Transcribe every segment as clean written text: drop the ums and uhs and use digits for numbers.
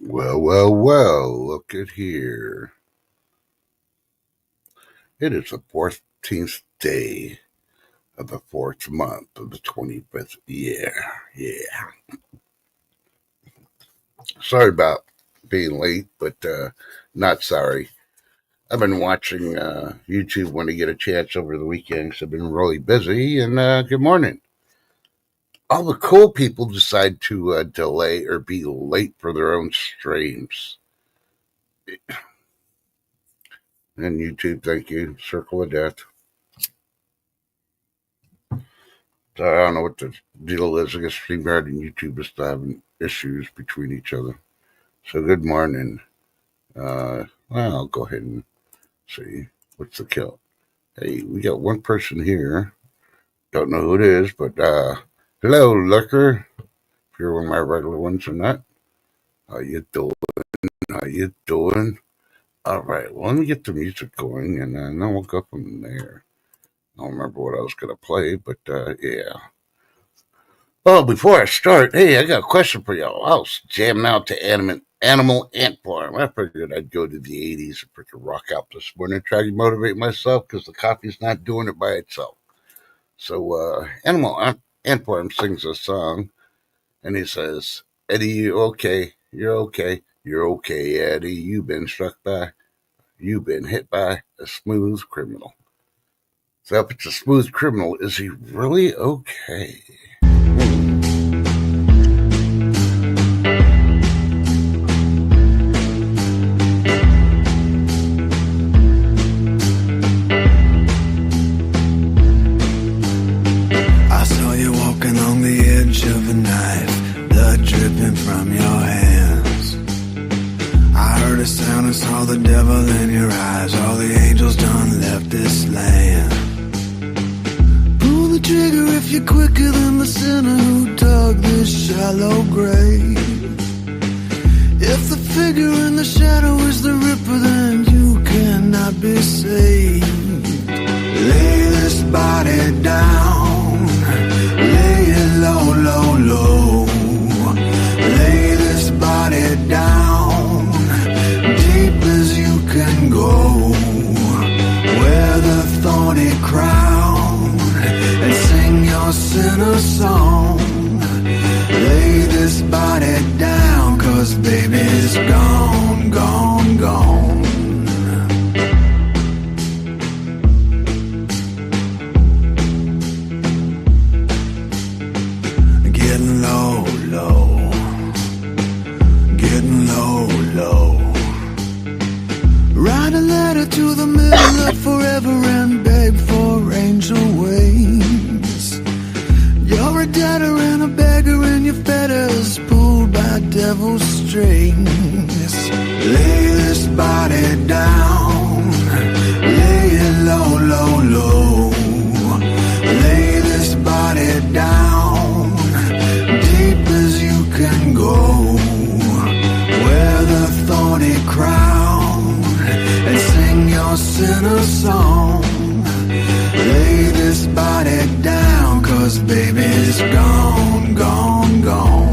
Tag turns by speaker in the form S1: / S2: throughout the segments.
S1: Well, look at here. It is the 14th day of the 4th month of the 25th year. Yeah. Sorry about being late, but not sorry. I've been watching YouTube when I get a chance over the weekend because I've been really busy. And good morning. All the cool people decide to delay or be late for their own streams. And YouTube, thank you. Circle of Death. So I don't know what the deal is. I guess StreamYard and YouTube are still having issues between each other. So good morning. Well, I'll go ahead and see. What's the kill? Hey, we got one person here. Don't know who it is, but hello, Lurker. If you're one of my regular ones or not. How you doing? How you doing? All right, well, let me get the music going, and then we'll go from there. I don't remember what I was going to play, but yeah. Oh, before I start, hey, I got a question for y'all. I was jamming out to Animal Ant Farm. I figured I'd go to the 80s and freaking rock out this morning, try to motivate myself because the coffee's not doing it by itself. So, Ant Farm sings a song, and he says, Eddie, you okay? You're okay. You're okay, Eddie. You've been hit by a smooth criminal. So if it's a smooth criminal, is he really okay?
S2: I saw you walking on the edge of a knife, blood dripping from your hands. I heard a sound and saw the devil in your eyes. All the angels done left this land. Pull the trigger if you're quicker than the sinner who dug this shallow grave. If the figure in the shadow is the Ripper, then you cannot be saved. Lay this body down, lay it low, low, low. Lay this body down, deep as you can go, wear the thorny crown and sing your sinner song. Lay this body down, 'cause baby's gone, gone, gone. Getting low, low, getting low, low. Write a letter to the middle of forever and beg for angel wings. You're a debtor and a beggar and your fetters pulled by devil's strings. Lay this body down, lay it low, low, low. Lay this body down, deep as you can go, wear the thorny crown and sing your sinner song. Lay this body down, 'cause baby's gone, gone, gone.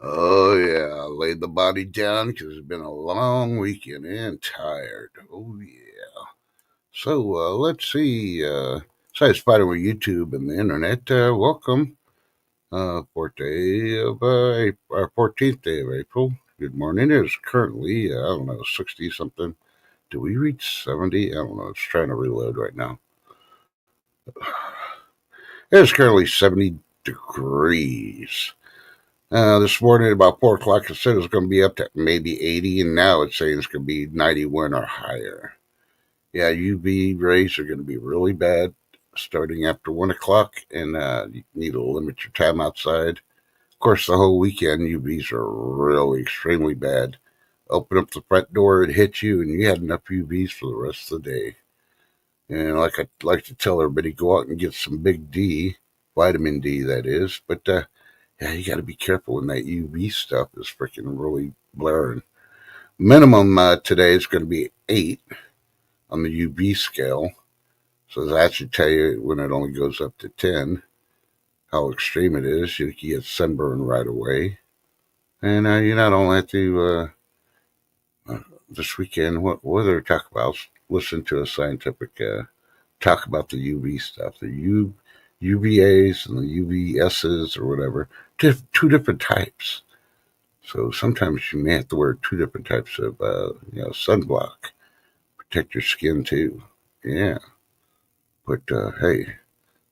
S1: Oh, yeah, I laid the body down because it's been a long weekend and tired. Oh, yeah. So, let's see. Besides fighting with YouTube and the internet, welcome. 14th day of April. Good morning. It is currently, I don't know, 60 something. Do we reach 70? I don't know. It's trying to reload right now. It is currently 70 degrees. This morning, about 4 o'clock, it said it was going to be up to maybe 80, and now it's saying it's going to be 91 or higher. Yeah, UV rays are going to be really bad starting after 1 o'clock, and you need to limit your time outside. Of course, the whole weekend, UVs are really extremely bad. Open up the front door, it hits you, and you had enough UVs for the rest of the day. And like I like to tell everybody, go out and get some big D, vitamin D, that is. But Yeah, you got to be careful when that UV stuff is freaking really blaring. Minimum today is going to be 8 on the UV scale. So that should tell you when it only goes up to 10, how extreme it is. You get sunburn right away. And you not only have to, this weekend, what do they talk about? Listen to a scientific talk about the UV stuff, the UVAs and the UVSs or whatever. Two different types. So sometimes you may have to wear 2 different types of, sunblock. Protect your skin too. Yeah. But hey,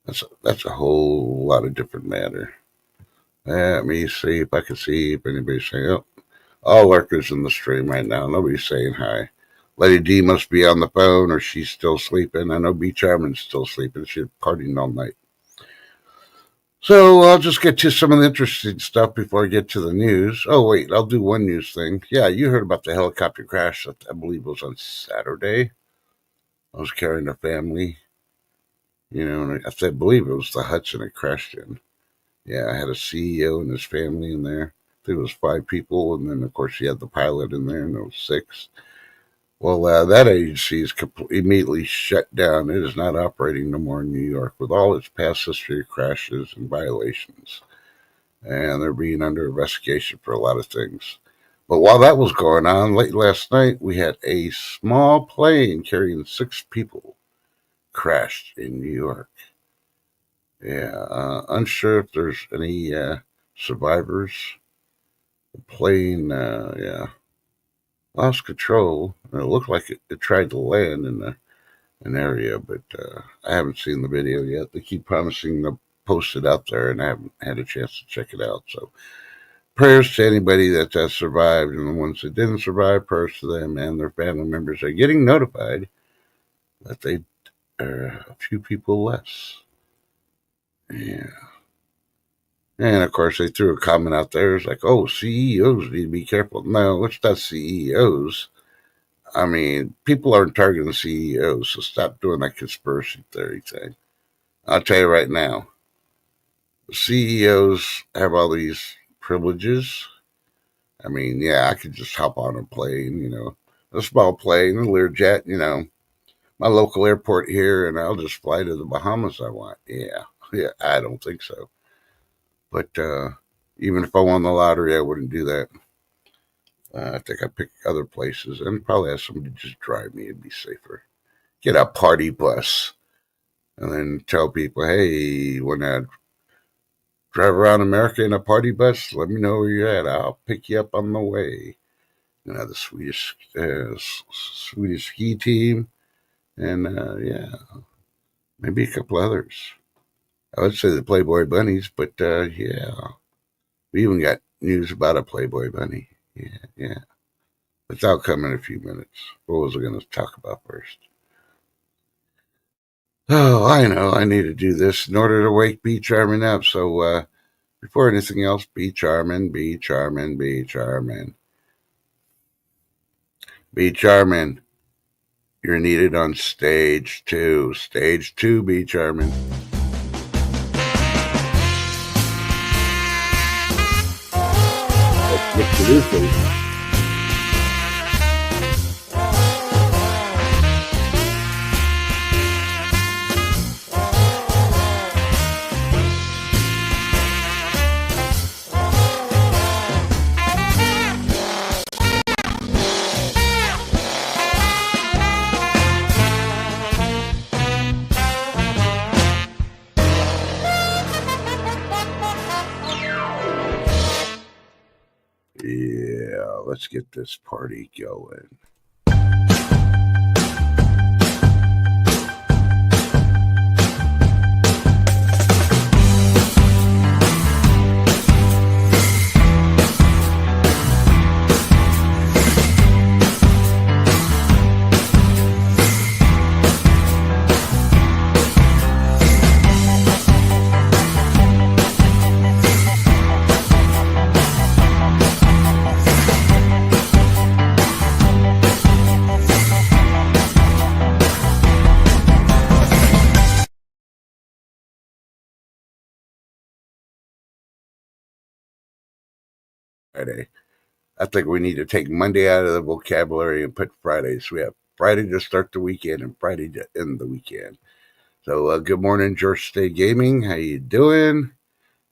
S1: that's a whole lot of different matter. Let me see if I can see if anybody's saying, oh, all lurkers in the stream right now. Nobody's saying hi. Lady D must be on the phone or she's still sleeping. I know B Charman's still sleeping. She's partying all night. So I'll just get to some of the interesting stuff before I get to the news. Oh, wait, I'll do one news thing. Yeah, you heard about the helicopter crash that I believe was on Saturday. I was carrying a family, and I believe it was the Hudson it crashed in. Yeah, I had a CEO and his family in there. I think it was 5 people, and then, of course, you had the pilot in there, and there was 6. Well, that agency is immediately shut down. It is not operating no more in New York with all its past history of crashes and violations. And they're being under investigation for a lot of things. But while that was going on, late last night, we had a small plane carrying 6 people crashed in New York. Yeah, unsure if there's any survivors. The plane, lost control. It looked like it tried to land in an area, but I haven't seen the video yet. They keep promising to post it out there, and I haven't had a chance to check it out. So prayers to anybody that has survived, and the ones that didn't survive, prayers to them and their family members are getting notified that they are a few people less. Yeah. And of course, they threw a comment out there. It's like, oh, CEOs need to be careful. No, it's not CEOs. I mean, people aren't targeting CEOs, so stop doing that conspiracy theory thing. I'll tell you right now, CEOs have all these privileges. I mean, yeah, I could just hop on a plane, a small plane, a Learjet, my local airport here, and I'll just fly to the Bahamas I want. Yeah, I don't think so. But even if I won the lottery, I wouldn't do that. I think I'd pick other places and probably have somebody just drive me. It'd be safer. Get a party bus and then tell people, hey, when I drive around America in a party bus, let me know where you're at. I'll pick you up on the way. The Swedish ski team and, maybe a couple others. I would say the Playboy Bunnies, but yeah, we even got news about a Playboy Bunny. Yeah. But that'll come in a few minutes. What was I going to talk about first? Oh, I know. I need to do this in order to wake B Charmin up. So before anything else, B Charmin, B Charmin, B Charmin. B Charmin, you're needed on stage 2. Stage 2, B Charmin. Let's get to this, please. Yeah, let's get this party going. Friday. I think we need to take Monday out of the vocabulary and put Friday. So we have Friday to start the weekend and Friday to end the weekend. So good morning, George State Gaming. How you doing?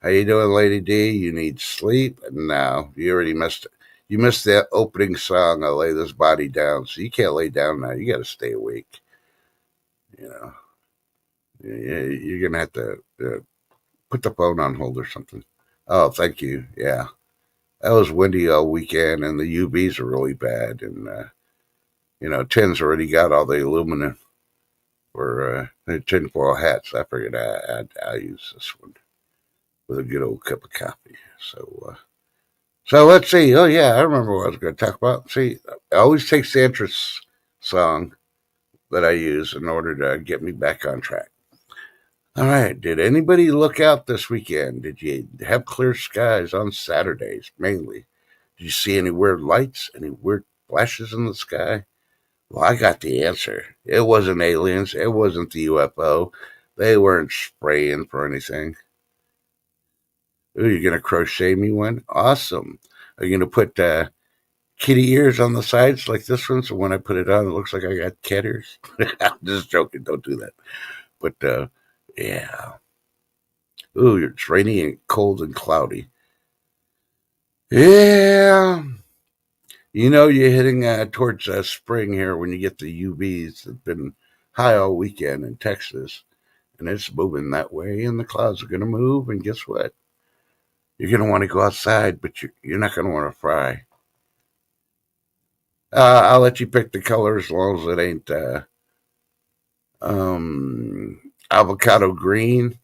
S1: How you doing, Lady D? You need sleep? No, you already missed it. You missed that opening song, I Lay This Body Down. So you can't lay down now. You got to stay awake. You know, you're going to have to put the phone on hold or something. Oh, thank you. Yeah. That was windy all weekend, and the UVs are really bad. And, Tim's already got all the aluminum for the tinfoil hats. I figured I'll use this one with a good old cup of coffee. So let's see. Oh, yeah, I remember what I was going to talk about. See, it always takes the entrance song that I use in order to get me back on track. All right. Did anybody look out this weekend? Did you have clear skies on Saturdays, mainly? Did you see any weird lights, any weird flashes in the sky? Well, I got the answer. It wasn't aliens. It wasn't the UFO. They weren't spraying for anything. Ooh, you're going to crochet me one? Awesome. Are you going to put kitty ears on the sides like this one? So when I put it on, it looks like I got cat ears? I'm just joking. Don't do that. But, yeah. Ooh, it's rainy and cold and cloudy. Yeah. You're heading towards spring here when you get the UVs that have been high all weekend in Texas. And it's moving that way, and the clouds are going to move. And guess what? You're going to want to go outside, but you're not going to want to fry. I'll let you pick the color as long as it ain't avocado green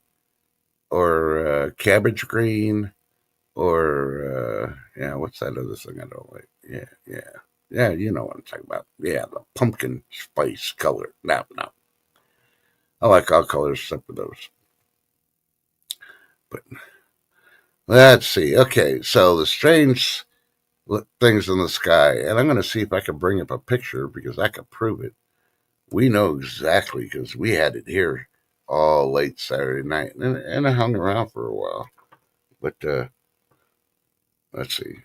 S1: or cabbage green or what's that other thing I don't like? Yeah, you know what I'm talking about. Yeah, the pumpkin spice color. No, I like all colors except for those. But let's see. Okay, so the strange things in the sky, and I'm going to see if I can bring up a picture because I can prove it. We know exactly because we had it here all late Saturday night, and I hung around for a while. But let's see.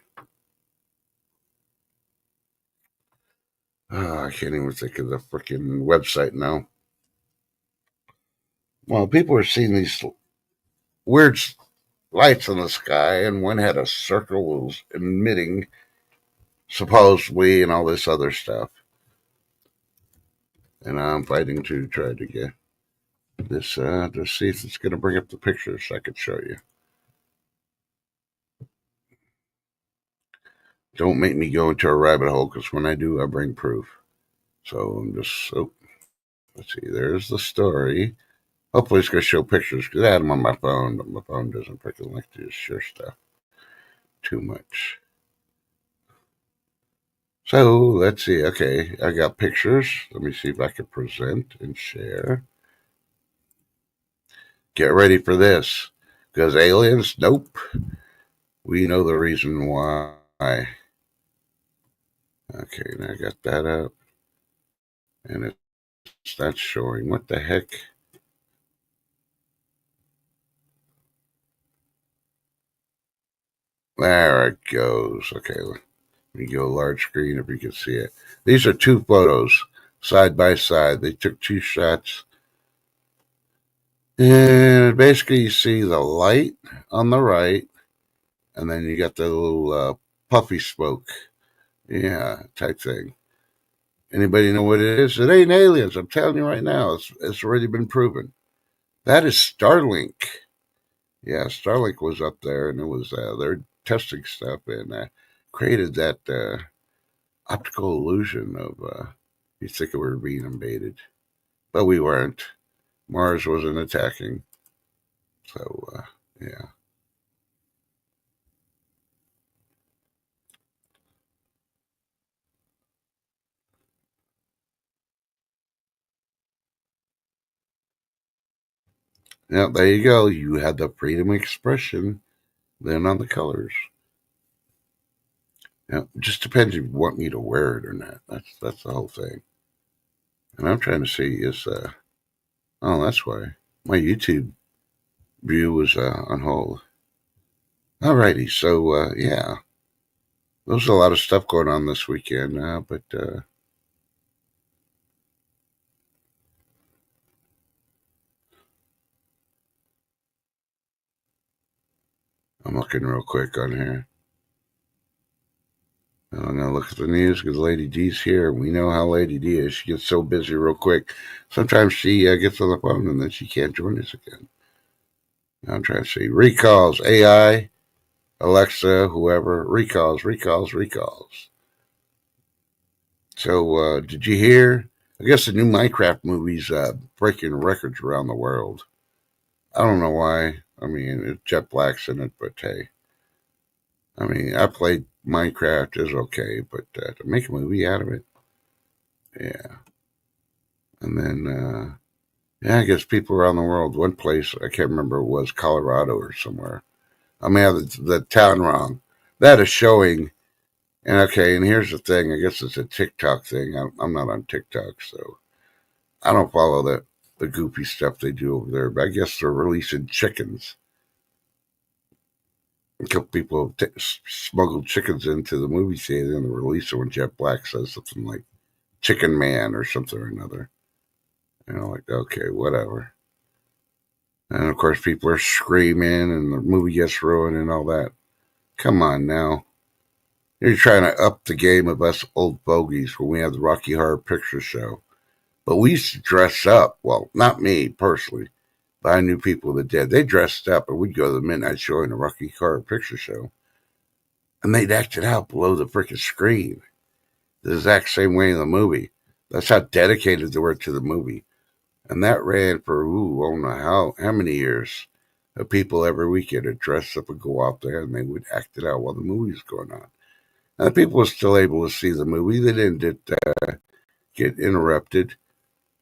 S1: Oh, I can't even think of the freaking website now. Well, people are seeing these weird lights in the sky, and one had a circle was emitting, supposedly, and all this other stuff. And I'm fighting to try to get this to see if it's going to bring up the pictures so I could show you. Don't make me go into a rabbit hole because when I do, I bring proof. So I'm just let's see. There's the story. Hopefully, it's going to show pictures because I had them on my phone, but my phone doesn't freaking like to share stuff too much. So let's see. Okay, I got pictures. Let me see if I can present and share. Get ready for this. Because aliens, nope. We know the reason why. Okay, now I got that up. And it's not showing. What the heck? There it goes. Okay, let me go large screen if you can see it. These are two photos side by side. They took two shots. And basically, you see the light on the right, and then you got the little puffy smoke. Yeah, type thing. Anybody know what it is? It ain't aliens. I'm telling you right now. It's already been proven. That is Starlink. Yeah, Starlink was up there, and it was they're testing stuff and created that optical illusion of you think we were being invaded, but we weren't. Mars wasn't attacking. So yeah. Yeah, there you go. You had the freedom of expression. Then on the colors. Yeah, it just depends if you want me to wear it or not. That's the whole thing. And I'm trying to see is oh, that's why my YouTube view was on hold. Alrighty, so yeah. There's a lot of stuff going on this weekend, but I'm looking real quick on here. I'm going to look at the news because Lady D's here. We know how Lady D is. She gets so busy real quick. Sometimes she gets on the phone and then she can't join us again. Now I'm trying to see. Recalls, AI, Alexa, whoever. Recalls. So, did you hear? I guess the new Minecraft movie's breaking records around the world. I don't know why. I mean, Jet Black's in it, but hey. I mean, I played Minecraft, is okay, but to make a movie out of it, yeah. And then, yeah, I guess people around the world. One place, I can't remember, it was Colorado or somewhere. I may have the town wrong. That is showing. And okay, and here's the thing. I guess it's a TikTok thing. I'm not on TikTok, so I don't follow the goofy stuff they do over there. But I guess they're releasing chickens. A couple people smuggled chickens into the movie theater and they release it when Jet Black says something like "Chicken Man" or something or another. You know, like okay, whatever. And of course, people are screaming, and the movie gets ruined and all that. Come on now. You're trying to up the game of us old bogeys when we have the Rocky Horror Picture Show. But we used to dress up. Well, not me personally, but I knew people that did. They dressed up, and we'd go to the midnight show in the Rocky Horror Picture Show, and they'd act it out below the freaking screen, the exact same way in the movie. That's how dedicated they were to the movie, and that ran for I don't know how many years. People every weekend would dress up and go out there, and they would act it out while the movie was going on. And the people were still able to see the movie. They didn't get interrupted.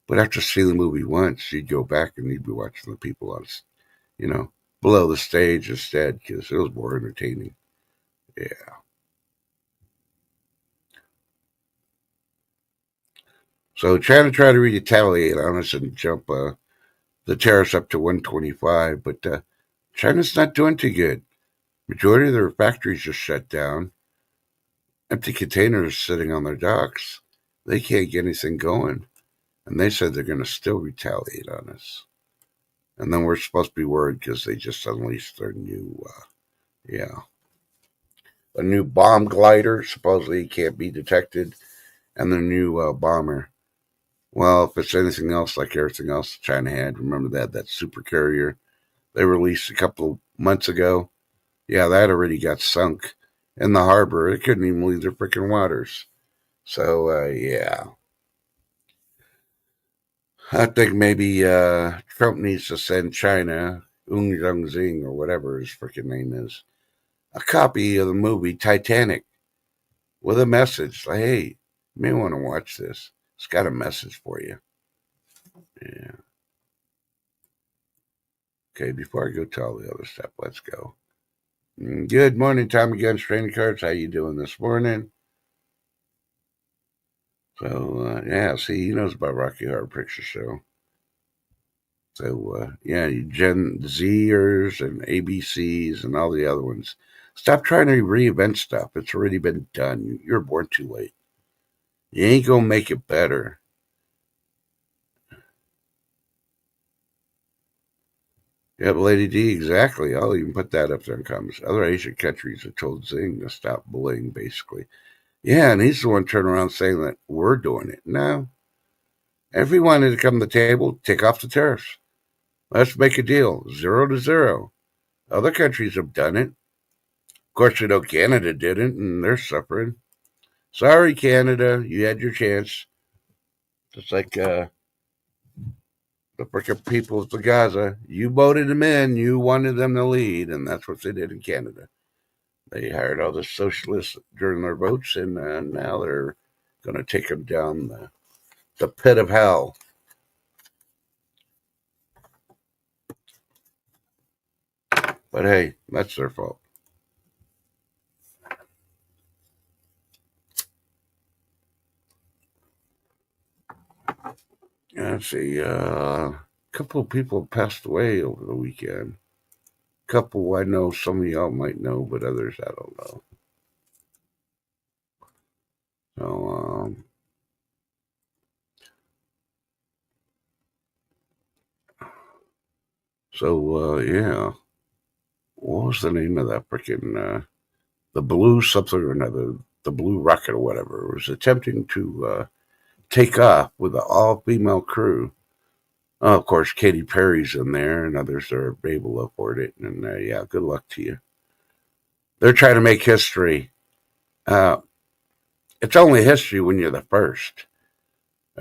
S1: But after seeing the movie once, you'd go back and you'd be watching the people on, you know, below the stage instead because it was more entertaining. Yeah. So try to retaliate on us and jump the tariffs up to 125, but China's not doing too good. Majority of their factories are shut down. Empty containers sitting on their docks. They can't get anything going, and they said they're going to still retaliate on us. And then we're supposed to be worried because they just unleashed their new, a new bomb glider. Supposedly can't be detected, and the new bomber. Well, if it's anything else like everything else China had, remember that super carrier they released a couple of months ago? Yeah, that already got sunk in the harbor. It couldn't even leave their freaking waters. So, yeah. I think maybe Trump needs to send China, Ung Zing or whatever his freaking name is, a copy of the movie Titanic with a message. Like, hey, you may want to watch this. It's got a message for you. Yeah. Okay, before I go to all the other stuff, let's go. Good morning, Tommy Guns Training Cards. How you doing this morning? So, yeah, see, he knows about Rocky Horror Picture Show. So, yeah, Gen Zers and ABCs and all the other ones. Stop trying to reinvent stuff. It's already been done. You're born too late. You ain't gonna make it better. Yep, Lady D, exactly. I'll even put that up there in comments. Other Asian countries have told Zing to stop bullying, basically. Yeah, and he's the one turning around saying that we're doing it. No. If we wanted to come to the table, take off the tariffs. Let's make a deal. 0-0. Other countries have done it. Of course, you know Canada didn't, and they're suffering. Sorry, Canada, you had your chance. Just like the freaking people of Gaza. You voted them in. You wanted them to lead, and that's what they did in Canada. They hired all the socialists during their votes, and now they're going to take them down the pit of hell. But hey, that's their fault. Let's see. A couple of people passed away over the weekend. A couple I know some of y'all might know, but others I don't know. So, yeah. What was the name of that freaking the blue something or another? The blue rocket or whatever was attempting to take off with an all-female crew. Of course, Katy Perry's in there, and others are able to afford it. And yeah, good luck to you. They're trying to make history. Uh, it's only history when you're the first.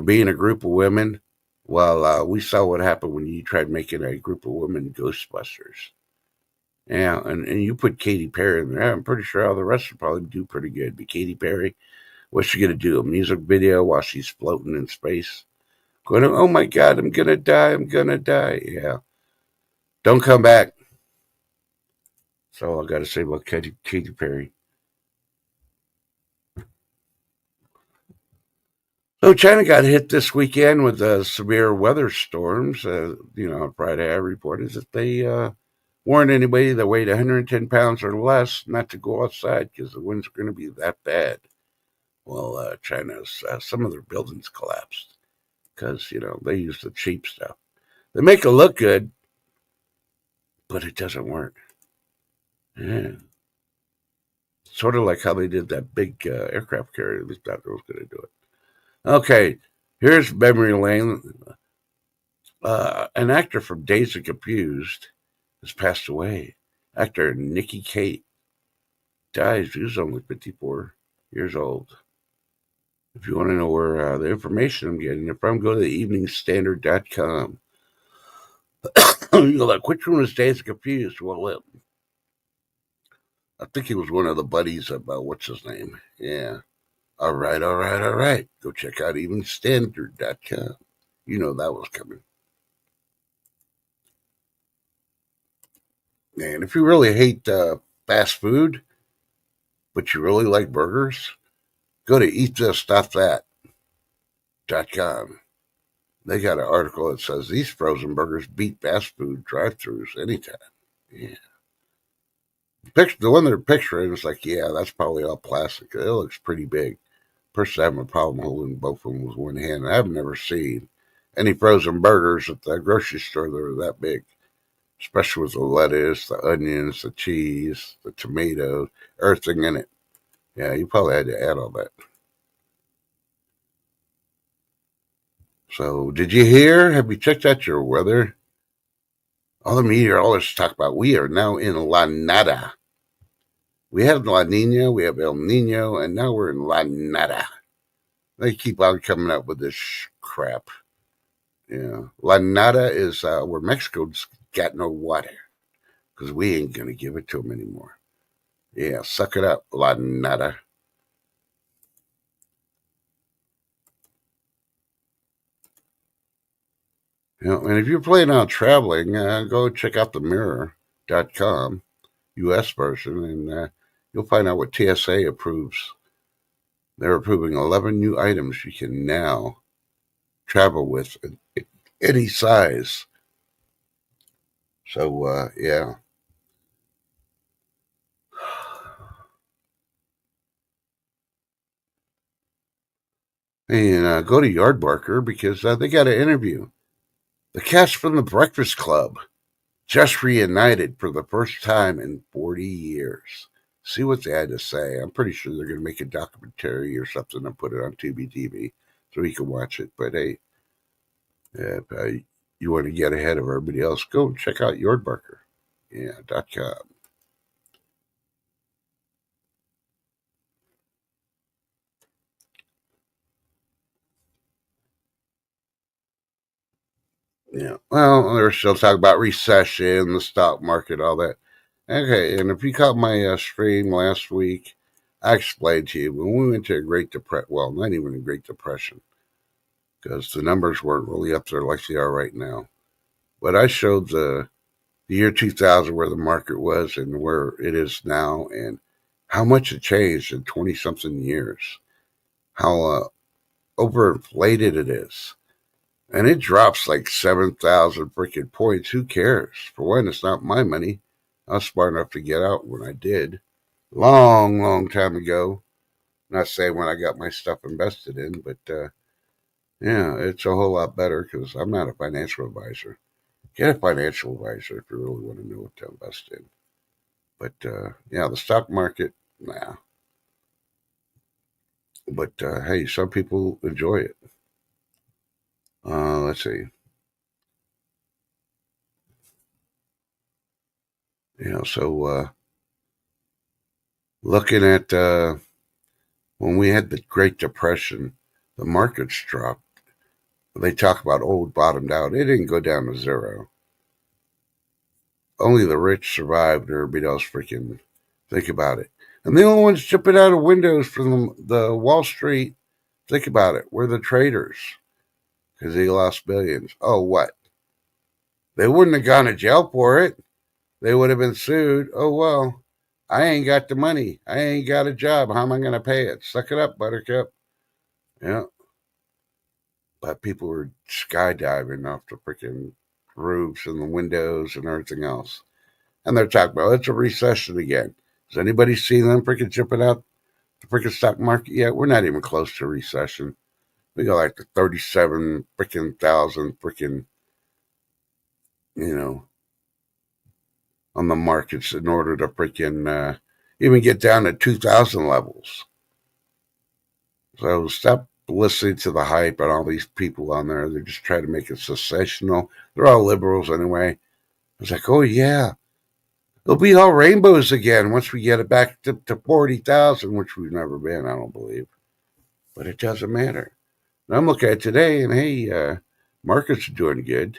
S1: Being a group of women, well, we saw what happened when you tried making a group of women Ghostbusters. Yeah, and you put Katy Perry in there. I'm pretty sure all the rest will probably do pretty good. But Katy Perry, what's she gonna do? A music video while she's floating in space? Going, oh my God, I'm gonna die. I'm gonna die. Yeah, don't come back. That's all I got to say about Katy Perry. So China got hit this weekend with severe weather storms. On Friday I reported that they warned anybody that weighed 110 pounds or less not to go outside because the winds are going to be that bad. Well, China's some of their buildings collapsed because they use the cheap stuff. They make it look good, but it doesn't work. Yeah. Sort of like how they did that big aircraft carrier. They thought they was going to do it. Okay, here's memory lane. An actor from Dazed and Confused has passed away. Actor Nicky Cate dies. He was only 54 years old. If you want to know where the information I'm getting it from, go to theeveningstandard.com. You're like, which one was Dazed and Confused? Well, I think he was one of the buddies of, what's his name? Yeah. All right, all right, all right. Go check out evenstandard.com. You know that was coming. And if you really hate fast food, but you really like burgers, go to eatthisstopthat.com. They got an article that says these frozen burgers beat fast food drive-thrus anytime. Yeah. The one they're picturing is like, yeah, that's probably all plastic. It looks pretty big. Personally, I have a problem holding both of them with one hand. I've never seen any frozen burgers at the grocery store that are that big, especially with the lettuce, the onions, the cheese, the tomato, everything in it. Yeah, you probably had to add all that. So, did you hear? Have you checked out your weather? All the meteorologists talk about we are now in La Nada. We have La Nina, we have El Nino, and now we're in La Nada. They keep on coming up with this crap. Yeah, La Nada is where Mexico's got no water because we ain't gonna give it to them anymore. Yeah, suck it up, La Nada. And if you're planning on traveling, go check out the mirror.com US version, and you'll find out what TSA approves. They're approving 11 new items you can now travel with in any size. So, yeah. And go to Yardbarker because they got an interview. The cast from The Breakfast Club just reunited for the first time in 40 years. See what they had to say. I'm pretty sure they're going to make a documentary or something and put it on Tubi TV so we can watch it. But hey, if you want to get ahead of everybody else, go check out Yardbarker. Yeah, .com. Yeah. Well, they're still talking about recession, the stock market, all that. Okay, and if you caught my stream last week, I explained to you when we went to a Great Depression. Well, not even a Great Depression, because the numbers weren't really up there like they are right now. But I showed the year 2000 where the market was and where it is now, and how much it changed in 20 something years. How overinflated it is. And it drops like 7,000 freaking points. Who cares? For one, it's not my money. I was smart enough to get out when I did. Long, long time ago. Not saying what I got my stuff invested in, but yeah, it's a whole lot better because I'm not a financial advisor. Get a financial advisor if you really want to know what to invest in. But yeah, the stock market, nah. But hey, some people enjoy it. Let's see. So looking at when we had the Great Depression, the markets dropped. They talk about old bottomed out. It didn't go down to zero. Only the rich survived, and everybody else freaking think about it. And the only ones jumping out of windows from the Wall Street, think about it, were the traders because they lost billions. Oh, what? They wouldn't have gone to jail for it. They would have been sued. Oh, well, I ain't got the money. I ain't got a job. How am I going to pay it? Suck it up, Buttercup. Yeah. But people were skydiving off the freaking roofs and the windows and everything else. And they're talking about it's a recession again. Has anybody seen them freaking jumping out the freaking stock market yet? We're not even close to a recession. We got like the 37 freaking thousand freaking, you know, on the markets in order to freaking even get down to 2000 levels. So stop listening to the hype and all these people on there. They're just trying to make it sensational. They're all liberals anyway. It's like, oh yeah, it'll be all rainbows again once we get it back to 40,000, which we've never been, I don't believe. But it doesn't matter. And I'm looking at today, and hey, markets are doing good.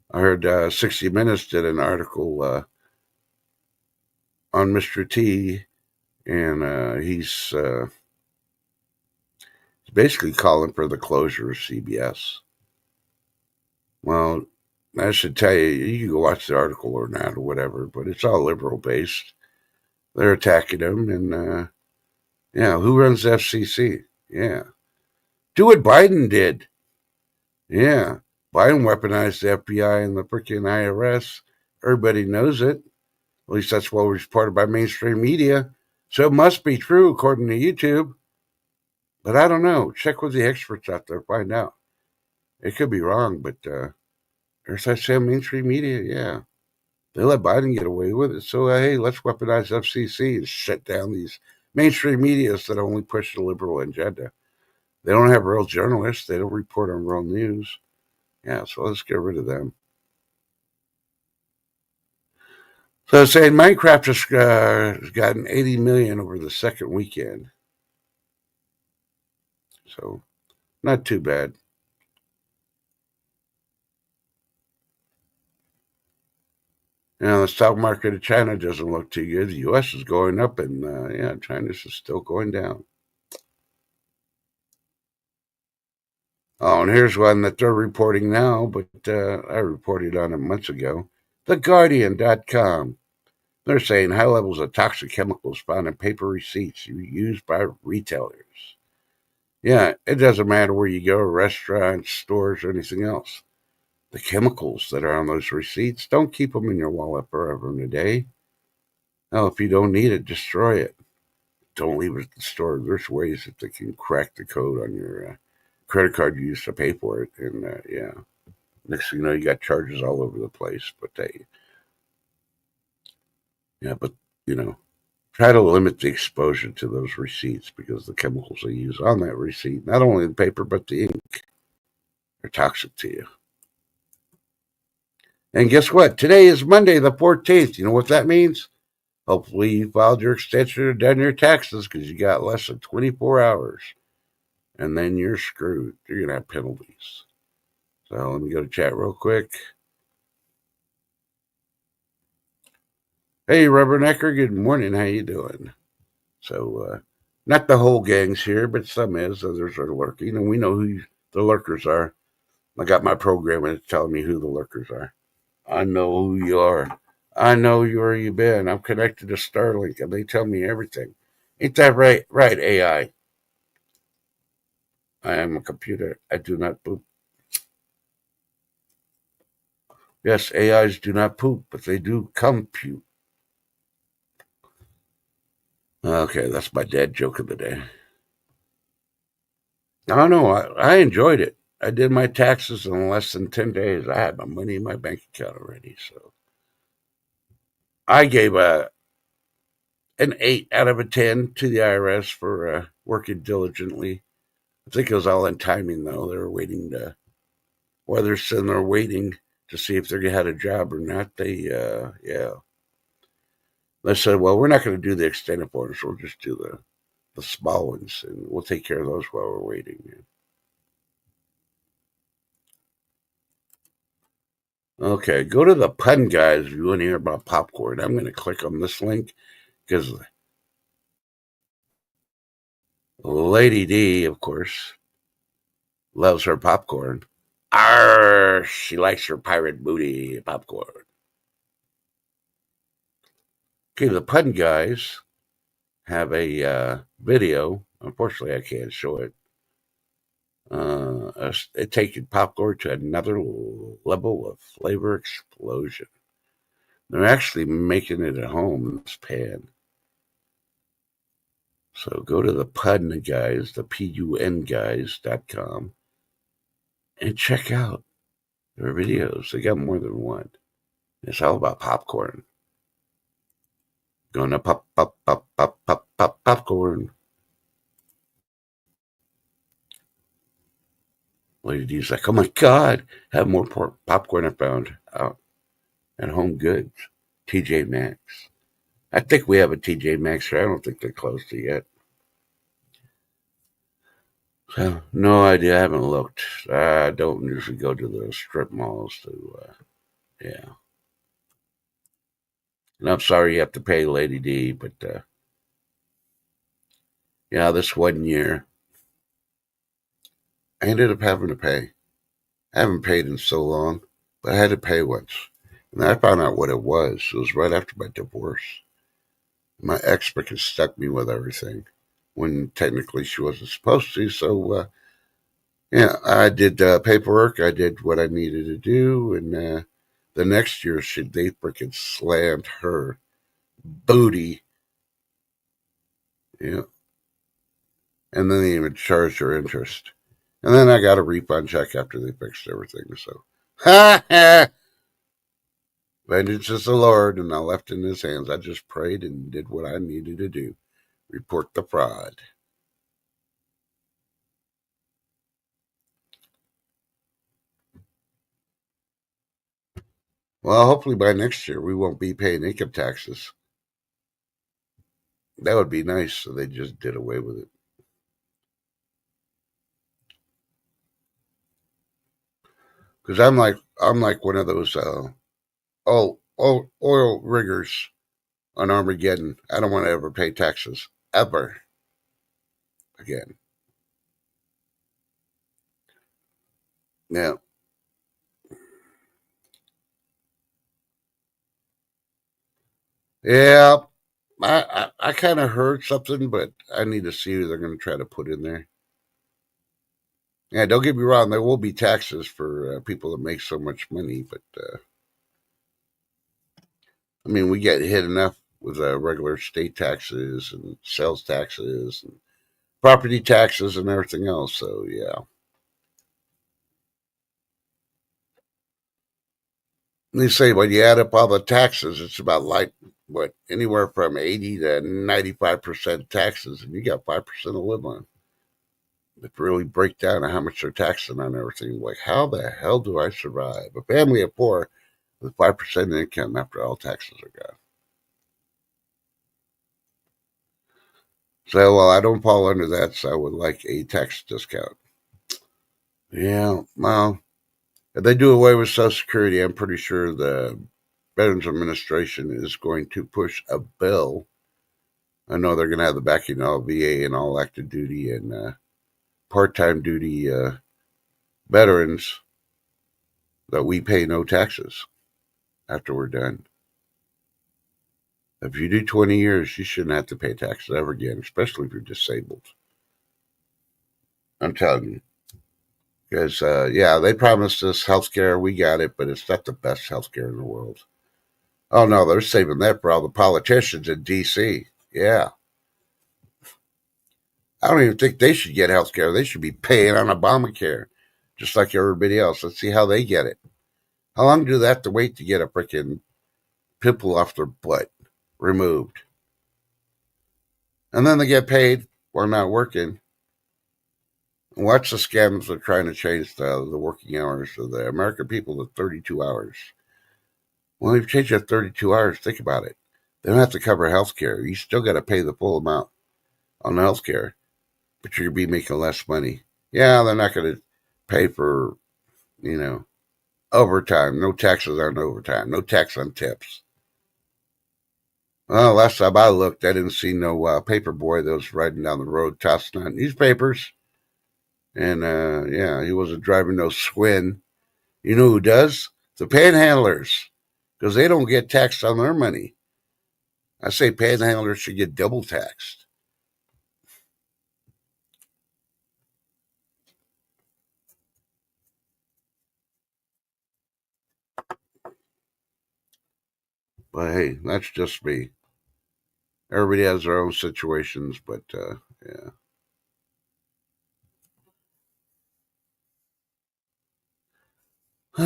S1: I heard 60 Minutes did an article on Mr. T, and he's basically calling for the closure of CBS. Well, I should tell you, you can go watch the article or not or whatever, but it's all liberal based. They're attacking him, and yeah, who runs the FCC? Yeah, do what Biden did. Yeah, Biden weaponized the FBI and the freaking IRS. Everybody knows it. At least that's what was reported by mainstream media. So it must be true according to YouTube. But I don't know. Check with the experts out there, find out. It could be wrong, but there's I say mainstream media, yeah. They let Biden get away with it. So hey, let's weaponize FCC and shut down these mainstream medias that only push the liberal agenda. They don't have real journalists. They don't report on real news. Yeah, so let's get rid of them. So saying Minecraft has gotten 80 million over the second weekend. So not too bad. The stock market of China doesn't look too good. The U.S. is going up, and yeah, China's is still going down. Oh, and here's one that they're reporting now, but I reported on it months ago. TheGuardian.com. They're saying high levels of toxic chemicals found in paper receipts used by retailers. Yeah, it doesn't matter where you go, restaurants, stores, or anything else. The chemicals that are on those receipts, don't keep them in your wallet forever and a day. Now, if you don't need it, destroy it. Don't leave it at the store. There's ways that they can crack the code on your credit card you used to pay for it. And yeah, next thing you know, you got charges all over the place. But yeah, but you know, try to limit the exposure to those receipts because the chemicals they use on that receipt, not only the paper but the ink, are toxic to you. And guess what? Today is Monday, the 14th. You know what that means? Hopefully, you filed your extension or done your taxes because you got less than 24 hours. And then you're screwed. You're going to have penalties. So let me go to chat real quick. Hey, Rubbernecker, good morning. How you doing? So, not the whole gang's here, but some is. Others are lurking, and we know who the lurkers are. I got my program and it's telling me who the lurkers are. I know who you are. I know where you've been. I'm connected to Starlink, and they tell me everything. Ain't that right? Right, AI. I am a computer. I do not poop. Yes, AIs do not poop, but they do compute. Okay, that's my dad joke of the day. I don't know. I enjoyed it. I did my taxes in less than 10 days. I had my money in my bank account already. So I gave an 8 out of a 10 to the IRS for working diligently. I think it was all in timing, though. They were waiting to, whether it's in they're waiting to see if they had a job or not. Yeah. They said, well, we're not going to do the extended forms. We'll just do the small ones, and we'll take care of those while we're waiting. Okay, go to the Pun Guys if you want to hear about popcorn. I'm going to click on this link because Lady D, of course, loves her popcorn. Arr, she likes her pirate booty popcorn. Okay, the Pun Guys have a video. Unfortunately, I can't show it. It's taking popcorn to another level of flavor explosion. They're actually making it at home in this pan. So go to the Pun Guys, the PUN guys.com, and check out their videos. They got more than one. It's all about popcorn. Gonna pop popcorn. Lady D's like, oh my God, have more popcorn I found out at Home Goods, TJ Maxx. I think we have a TJ Maxx here. I don't think they're closed yet. So, no idea. I haven't looked. I don't usually go to the strip malls yeah. And I'm sorry you have to pay Lady D, but, yeah, this 1 year, I ended up having to pay. I haven't paid in so long, but I had to pay once. And I found out what it was. It was right after my divorce. My ex freaking stuck me with everything when technically she wasn't supposed to. So, yeah, I did paperwork. I did what I needed to do. And the next year, they freaking slammed her booty. Yeah. And then they even charged her interest. And then I got a refund check after they fixed everything. So, ha ha! Vengeance is the Lord, and I left in his hands. I just prayed and did what I needed to do. Report the fraud. Well, hopefully by next year we won't be paying income taxes. That would be nice. So they just did away with it. Because I'm like one of those oil riggers on Armageddon. I don't want to ever pay taxes ever again. Yeah. Yeah. I kind of heard something, but I need to see who they're going to try to put in there. Yeah, don't get me wrong. There will be taxes for people that make so much money, but I mean, we get hit enough with regular state taxes and sales taxes and property taxes and everything else. So yeah, they say when you add up all the taxes, it's about like what anywhere from 80 to 95% taxes, and you got 5% to live on. If you really break down how much they're taxing on everything, like how the hell do I survive? A family of four with 5% income after all taxes are gone. So, well, I don't fall under that, so I would like a tax discount. Yeah, well, if they do away with Social Security, I'm pretty sure the Veterans Administration is going to push a bill. I know they're going to have the backing of VA and all active duty and part-time duty veterans that we pay no taxes after we're done. If you do 20 years, you shouldn't have to pay taxes ever again, especially if you're disabled. I'm telling you. Because, yeah, they promised us health care. We got it, but it's not the best health care in the world. Oh, no, they're saving that for all the politicians in D.C. Yeah. I don't even think they should get health care. They should be paying on Obamacare, just like everybody else. Let's see how they get it. How long do they have to wait to get a freaking pimple off their butt removed? And then they get paid while not working. Watch the scams that are trying to change the working hours of the American people to 32 hours. Well, they've changed it to 32 hours. Think about it. They don't have to cover health care. You still got to pay the full amount on health care, but you're going to be making less money. Yeah, they're not going to pay for, overtime. No taxes on overtime. No tax on tips. Well, last time I looked, I didn't see no paper boy that was riding down the road tossing out newspapers. And, he wasn't driving no Swin. You know who does? The panhandlers, because they don't get taxed on their money. I say panhandlers should get double taxed. But hey, that's just me. Everybody has their own situations, but yeah. I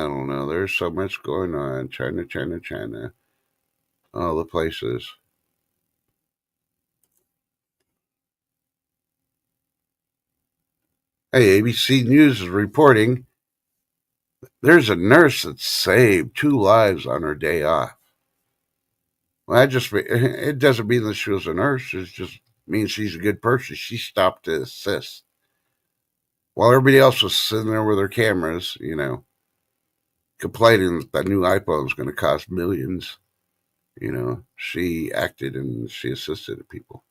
S1: don't know. There's so much going on. China, China, China. All the places. Hey, ABC News is reporting there's a nurse that saved 2 lives on her day off. Well, it doesn't mean that she was a nurse. It just means she's a good person. She stopped to assist. While everybody else was sitting there with their cameras, complaining that the new iPhone is going to cost millions, she acted and she assisted people.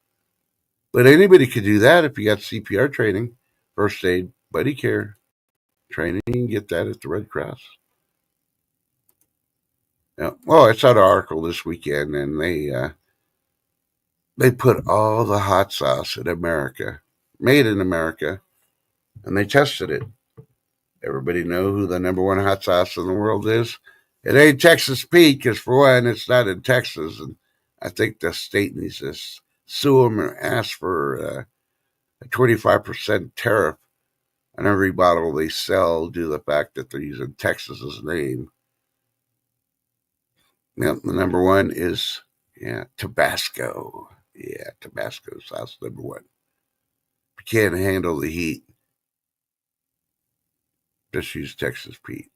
S1: But anybody could do that if you got CPR training, first aid, buddy care training. You can get that at the Red Cross. Yeah. Well, I saw an article this weekend, and they put all the hot sauce in America, made in America, and they tested it. Everybody know who the number one hot sauce in the world is? It ain't Texas Pete, because for one, it's not in Texas, and I think the state needs to sue them and ask for a 25% tariff on every bottle they sell due to the fact that they're using Texas's name. The number one is Tabasco. Yeah, Tabasco sauce number one. If you can't handle the heat, just use Texas Pete.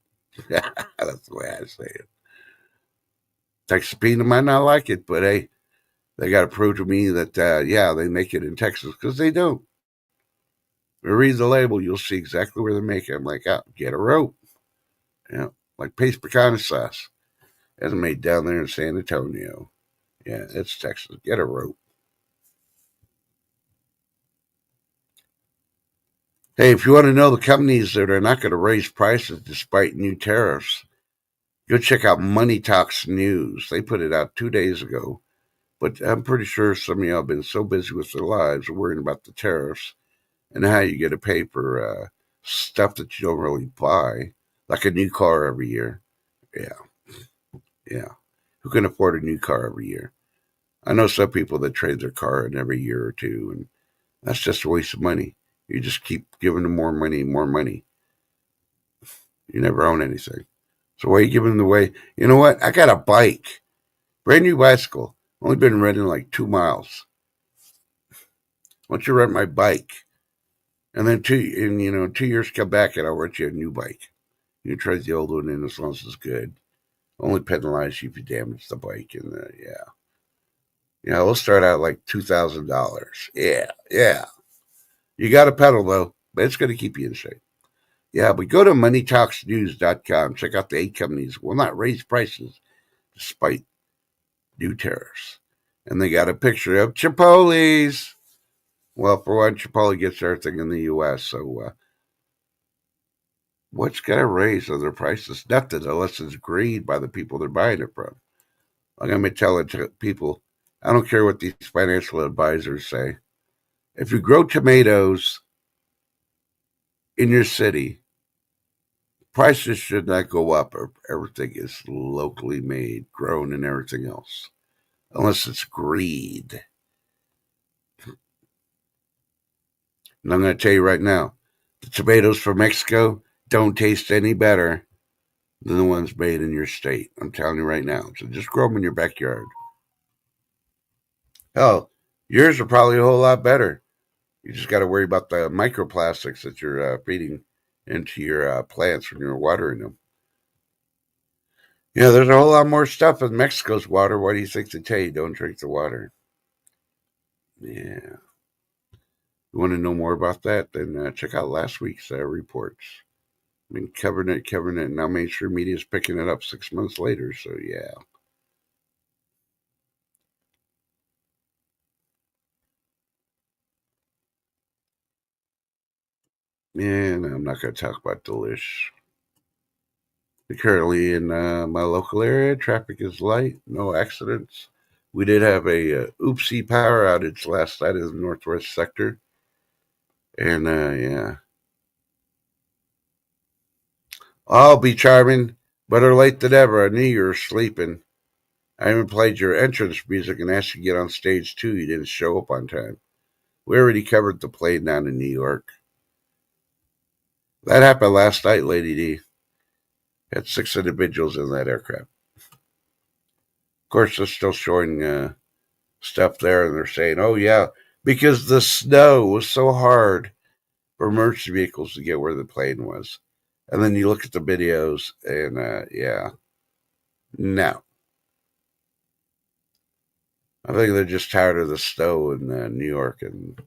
S1: That's the way I say it. Texas Pete might not like it, but hey, they got to prove to me that they make it in Texas, because they don't. If you read the label, you'll see exactly where they make it. I'm like, get a rope. Like Pace Pecan sauce. It's made down there in San Antonio. Yeah, it's Texas. Get a rope. Hey, if you want to know the companies that are not going to raise prices despite new tariffs, go check out Money Talks News. They put it out 2 days ago. But I'm pretty sure some of y'all have been so busy with their lives worrying about the tariffs and how you get to pay for stuff that you don't really buy, like a new car every year. Yeah. Who can afford a new car every year? I know some people that trade their car in every year or two, and that's just a waste of money. You just keep giving them more money, more money. You never own anything. So why are you giving them away? You know what? I got a bike, brand new bicycle. Only been riding like 2 miles. Why don't you rent my bike? And then 2 years come back and I'll rent you a new bike. You trade the old one in as long as it's good. Only penalize you if you damage the bike. And we'll start out like $2,000. Yeah. You got to pedal though, but it's going to keep you in shape. Yeah, but go to moneytalksnews.com. Check out the 8 companies will not raise prices despite new tariffs. And they got a picture of Chipotle's. Well, for one, Chipotle gets everything in the U.S., so what's going to raise other prices? Nothing, unless it's greed by the people they're buying it from. I'm going to tell it to people, I don't care what these financial advisors say. If you grow tomatoes in your city, prices should not go up if everything is locally made, grown, and everything else. Unless it's greed. And I'm going to tell you right now, the tomatoes from Mexico don't taste any better than the ones made in your state. I'm telling you right now. So just grow them in your backyard. Hell, yours are probably a whole lot better. You just got to worry about the microplastics that you're feeding into your plants when you're watering them. Yeah, there's a whole lot more stuff in Mexico's water. Why do you think they tell you don't drink the water? Yeah. You want to know more about that? Then check out last week's reports. I mean, covering it. Now mainstream media is picking it up 6 months later. So yeah. Yeah, no, I'm not going to talk about Delish. Currently in my local area, traffic is light, no accidents. We did have a oopsie power outage last night in the northwest sector, and yeah, I'll be charming. Better late than ever. I knew you were sleeping. I even played your entrance music and asked you to get on stage too. You didn't show up on time. We already covered the plane down in New York. That happened last night, Lady D. Had 6 individuals in that aircraft. Of course, they're still showing stuff there, and they're saying, "Oh yeah, because the snow was so hard for emergency vehicles to get where the plane was." And then you look at the videos, and yeah, no, I think they're just tired of the snow in New York, and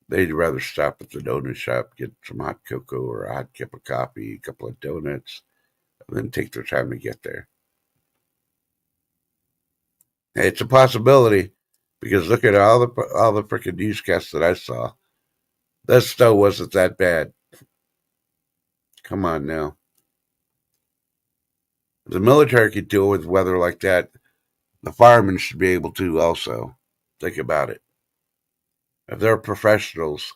S1: they'd rather stop at the donut shop, get some hot cocoa or a hot cup of coffee, a couple of donuts, and then take their time to get there. Hey, it's a possibility because look at all the freaking newscasts that I saw. That snow wasn't that bad. Come on now. The military could deal with weather like that. The firemen should be able to also. Think about it. If they're professionals,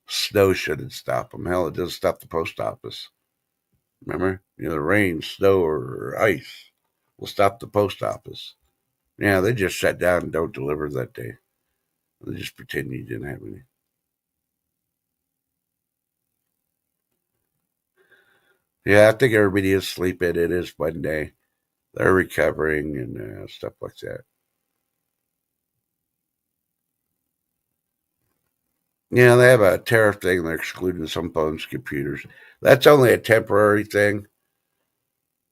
S1: snow shouldn't stop them. Hell, it doesn't stop the post office. Remember? The rain, snow, or ice will stop the post office. Yeah, they just shut down and don't deliver that day. They just pretend you didn't have any. Yeah, I think everybody is sleeping. It is Monday. They're recovering and stuff like that. Yeah, they have a tariff thing. They're excluding some phones, computers. That's only a temporary thing.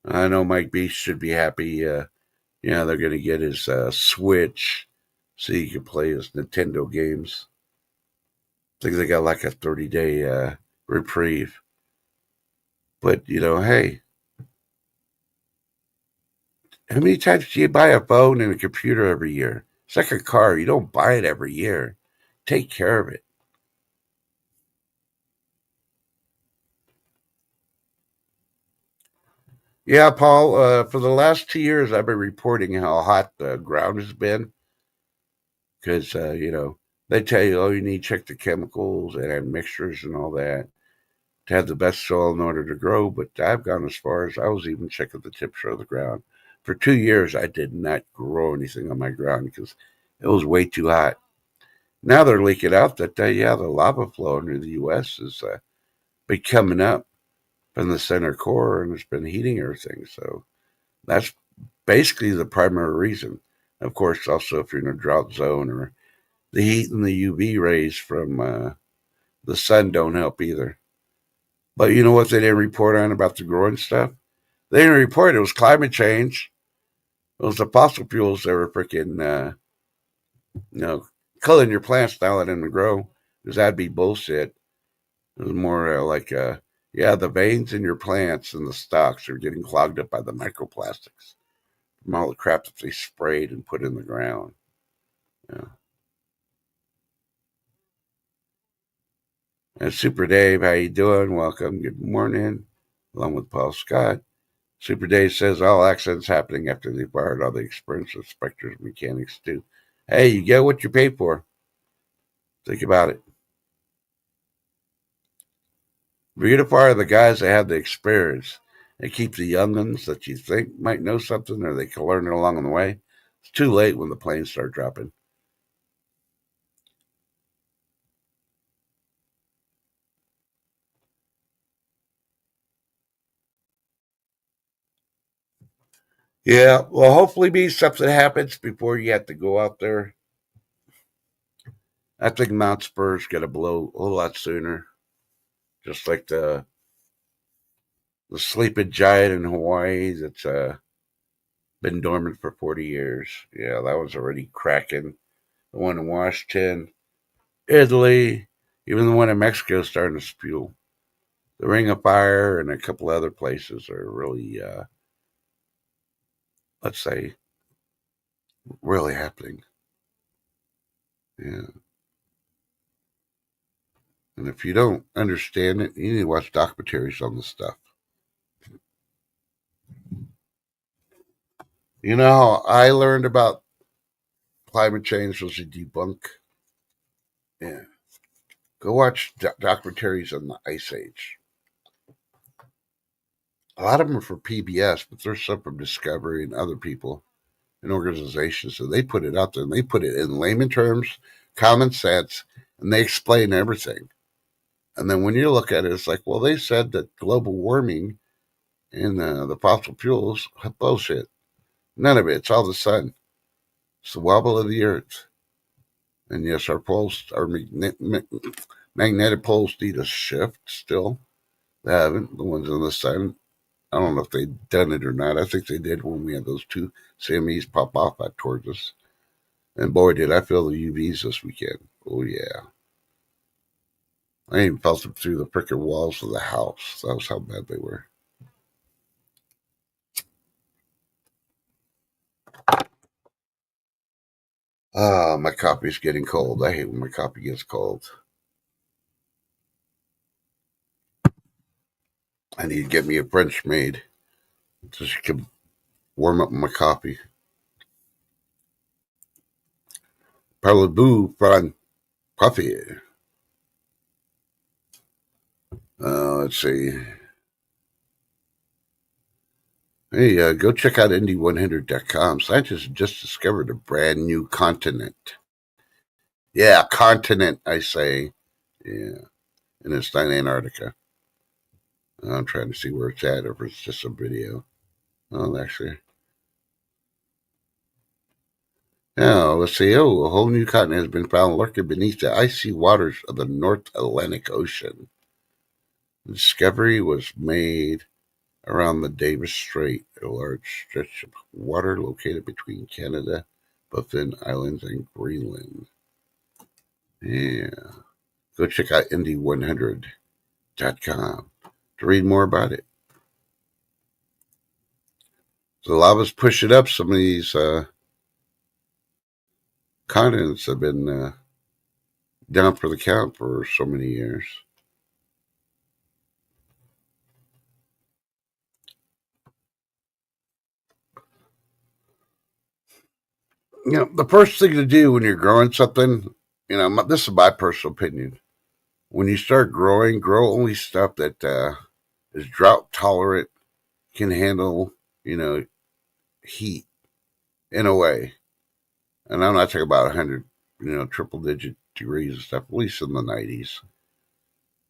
S1: I know Mike B should be happy. They're going to get his Switch so he can play his Nintendo games. I think they got like a 30-day reprieve. But, hey, how many times do you buy a phone and a computer every year? It's like a car. You don't buy it every year. Take care of it. Yeah, Paul, for the last 2 years, I've been reporting how hot the ground has been because, they tell you, oh, you need to check the chemicals and have mixtures and all that to have the best soil in order to grow. But I've gone as far as I was even checking the temperature of the ground. For 2 years, I did not grow anything on my ground because it was way too hot. Now they're leaking out that, yeah, the lava flow under the U.S. has been coming up from the center core and it's been heating everything. So that's basically the primary reason. Of course, also if you're in a drought zone or the heat and the UV rays from the sun don't help either. But you know what they didn't report on about the growing stuff? They didn't report it was climate change. It was the fossil fuels that were freaking, you know, killing your plants, not letting them grow. Because that'd be bullshit. It was more like, yeah, the veins in your plants and the stalks are getting clogged up by the microplastics from all the crap that they sprayed and put in the ground. Yeah. And Super Dave, how you doing? Welcome. Good morning. Along with Paul Scott. Super Dave says all accidents happening after they fired all the experienced inspectors and mechanics do. Hey, you get what you pay for. Think about it. If you're going to fire the guys that have the experience and keep the young ones that you think might know something or they can learn it along the way, it's too late when the planes start dropping. Yeah, well, hopefully, be something happens before you have to go out there. I think Mount Spur's got to blow a whole lot sooner, just like the sleeping giant in Hawaii that's been dormant for 40 years. Yeah, that was already cracking. The one in Washington, Italy, even the one in Mexico is starting to spew. The Ring of Fire and a couple other places are really, let's say, really happening. Yeah. And if you don't understand it, you need to watch documentaries on the stuff. You know how I learned about climate change was a debunk? Yeah. Go watch documentaries on the Ice Age. A lot of them are for PBS, but there's some from Discovery and other people and organizations. So they put it out there and they put it in layman terms, common sense, and they explain everything. And then when you look at it, it's like, well, they said that global warming and the fossil fuels, bullshit. None of it. It's all the sun. It's the wobble of the earth. And yes, our poles, our magnetic poles need a shift still. They haven't. The ones in the sun, I don't know if they've done it or not. I think they did when we had those two CMEs pop off out towards us. And boy, did I feel the UVs this weekend. Oh, yeah. I even felt them through the freaking walls of the house. That was how bad they were. Ah, my coffee's getting cold. I hate when my coffee gets cold. I need to get me a French maid so she can warm up my coffee. Parlez-vous, Fran coffee? Let's see. Hey, go check out Indy100.com. Scientists just discovered a brand new continent. Yeah, continent, I say. Yeah, and it's not Antarctica. I'm trying to see where it's at, or if it's just a video. Oh, actually. Now, let's see. Oh, a whole new continent has been found lurking beneath the icy waters of the North Atlantic Ocean. The discovery was made around the Davis Strait, a large stretch of water located between Canada, Baffin Islands, and Greenland. Yeah. Go check out Indy100.com to read more about it. So the lava's pushing up. Some of these continents have been down for the count for so many years. You know, the first thing to do when you're growing something, this is my personal opinion. When you start growing, grow only stuff that is drought tolerant, can handle, you know, heat in a way. And I'm not talking about 100, triple digit degrees and stuff, at least in the 90s.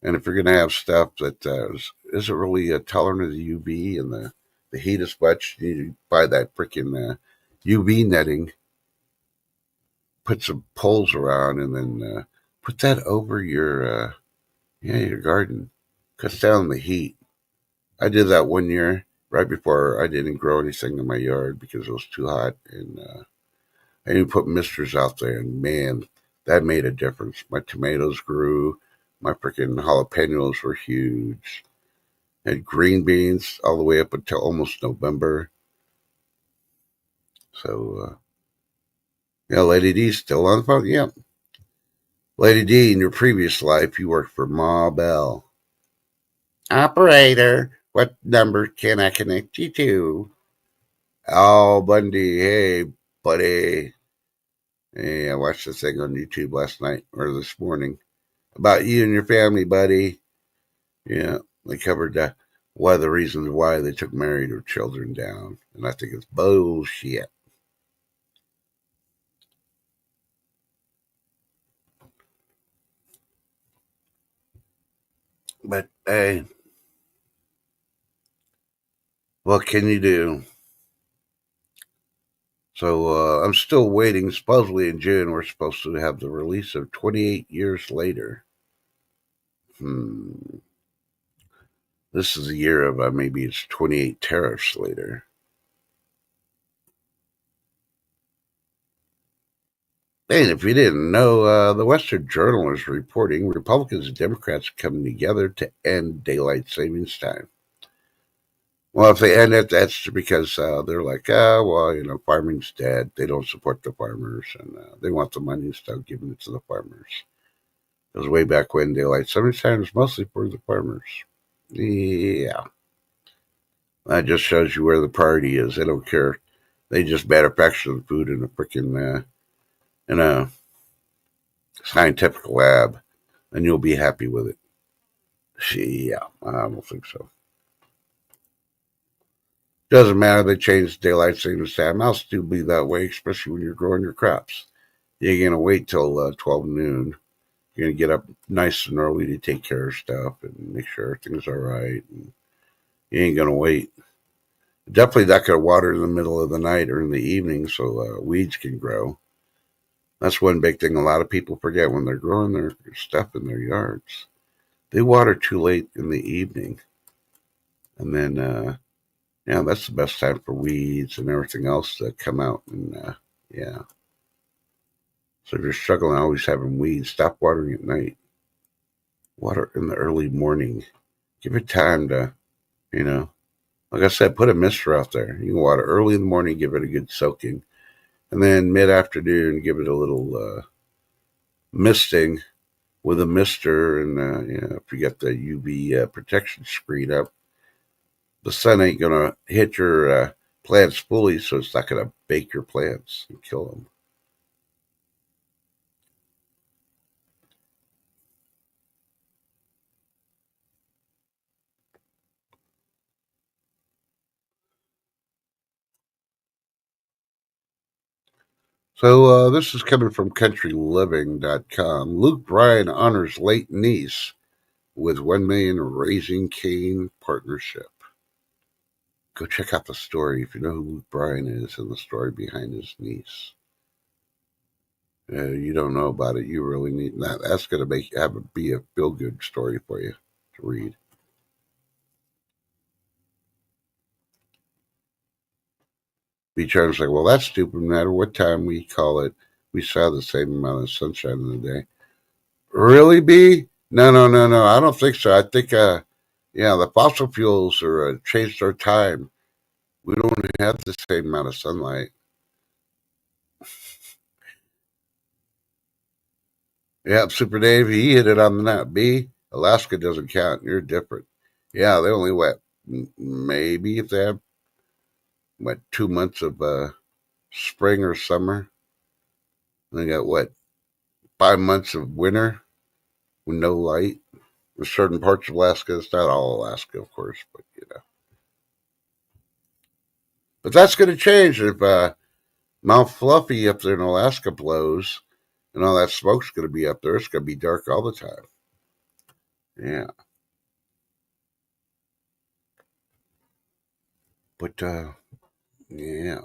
S1: And if you're going to have stuff that isn't really tolerant of the UV and the heat as much, you need to buy that freaking UV netting, put some poles around, and then put that over your garden. Cuts down the heat. I did that one year right before I didn't grow anything in my yard because it was too hot, and I even put misters out there, and man, that made a difference. My tomatoes grew. My freaking jalapenos were huge. Had green beans all the way up until almost November. So, yeah, Lady D's still on the phone. Yeah, Lady D, in your previous life, you worked for Ma Bell. Operator, what number can I connect you to? Al Bundy, hey, buddy. Hey, I watched this thing on YouTube last night or this morning about you and your family, buddy. Yeah, they covered one of the reasons why they took married or children down, and I think it's bullshit. But hey, what can you do? So I'm still waiting. Supposedly in June, we're supposed to have the release of 28 Years Later. This is a year of maybe it's 28 tariffs later. And if you didn't know, the Western Journal is reporting Republicans and Democrats are coming together to end daylight savings time. Well, if they end it, that's because they're like, farming's dead. They don't support the farmers, and they want the money instead of giving it to the farmers. Because way back when, daylight savings time was mostly for the farmers. Yeah, that just shows you where the priority is. They don't care. They just manufacture the food in a freaking in a scientific lab, and you'll be happy with it. Yeah, I don't think so. Doesn't matter. They change daylight savings time. I'll still be that way, especially when you're growing your crops. You're going to wait till 12 noon. You're going to get up nice and early to take care of stuff and make sure everything's all right. And you ain't going to wait. Definitely not going to water in the middle of the night or in the evening so weeds can grow. That's one big thing a lot of people forget when they're growing their stuff in their yards. They water too late in the evening. And then, that's the best time for weeds and everything else to come out. And, yeah. So if you're struggling always having weeds, stop watering at night. Water in the early morning. Give it time to, you know, like I said, put a mister out there. You can water early in the morning, give it a good soaking. And then mid afternoon, give it a little misting with a mister. And, if you got the UV protection screen up, the sun ain't going to hit your plants fully, so it's not going to bake your plants and kill them. So this is coming from countryliving.com. Luke Bryan honors late niece with 1 million Raising Cane partnership. Go check out the story if you know who Luke Bryan is and the story behind his niece. You don't know about it, you really need that. That's going to be a feel good story for you to read. Beach like, well, that's stupid. No matter what time we call it, we saw the same amount of sunshine in the day. Really, B? No, no, no, no. I don't think so. I think, the fossil fuels are changed our time. We don't have the same amount of sunlight. Yeah, Super Dave, he hit it on the net. B, Alaska doesn't count. You're different. Yeah, they only maybe if they have 2 months of spring or summer. They got 5 months of winter with no light. In certain parts of Alaska, it's not all Alaska, of course, but But that's going to change if Mount Fluffy up there in Alaska blows, and all that smoke's going to be up there. It's going to be dark all the time. Yeah, but yeah.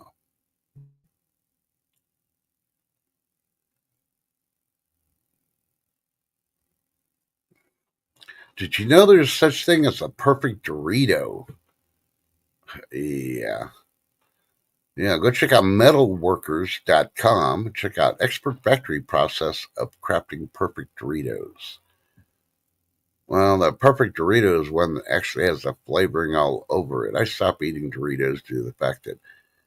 S1: Did you know there's such thing as a perfect Dorito? Yeah. Yeah, go check out metalworkers.com. Check out expert factory process of crafting perfect Doritos. Well, the perfect Dorito is one that actually has the flavoring all over it. I stopped eating Doritos due to the fact that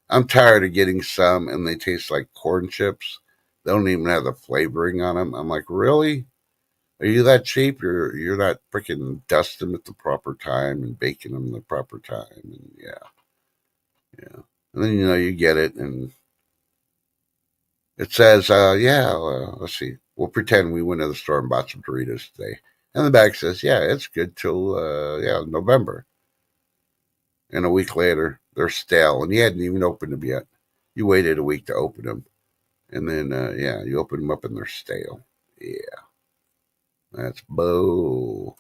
S1: I'm tired of getting some and they taste like corn chips. They don't even have the flavoring on them. I'm like, really? Are you that cheap? You're not freaking dusting them at the proper time and baking them the proper time. And yeah. And then you get it and it says, let's see. We'll pretend we went to the store and bought some Doritos today. And the bag says, yeah, it's good till November. And a week later, they're stale, and you hadn't even opened them yet. You waited a week to open them, and then you open them up and they're stale. Yeah, that's bull.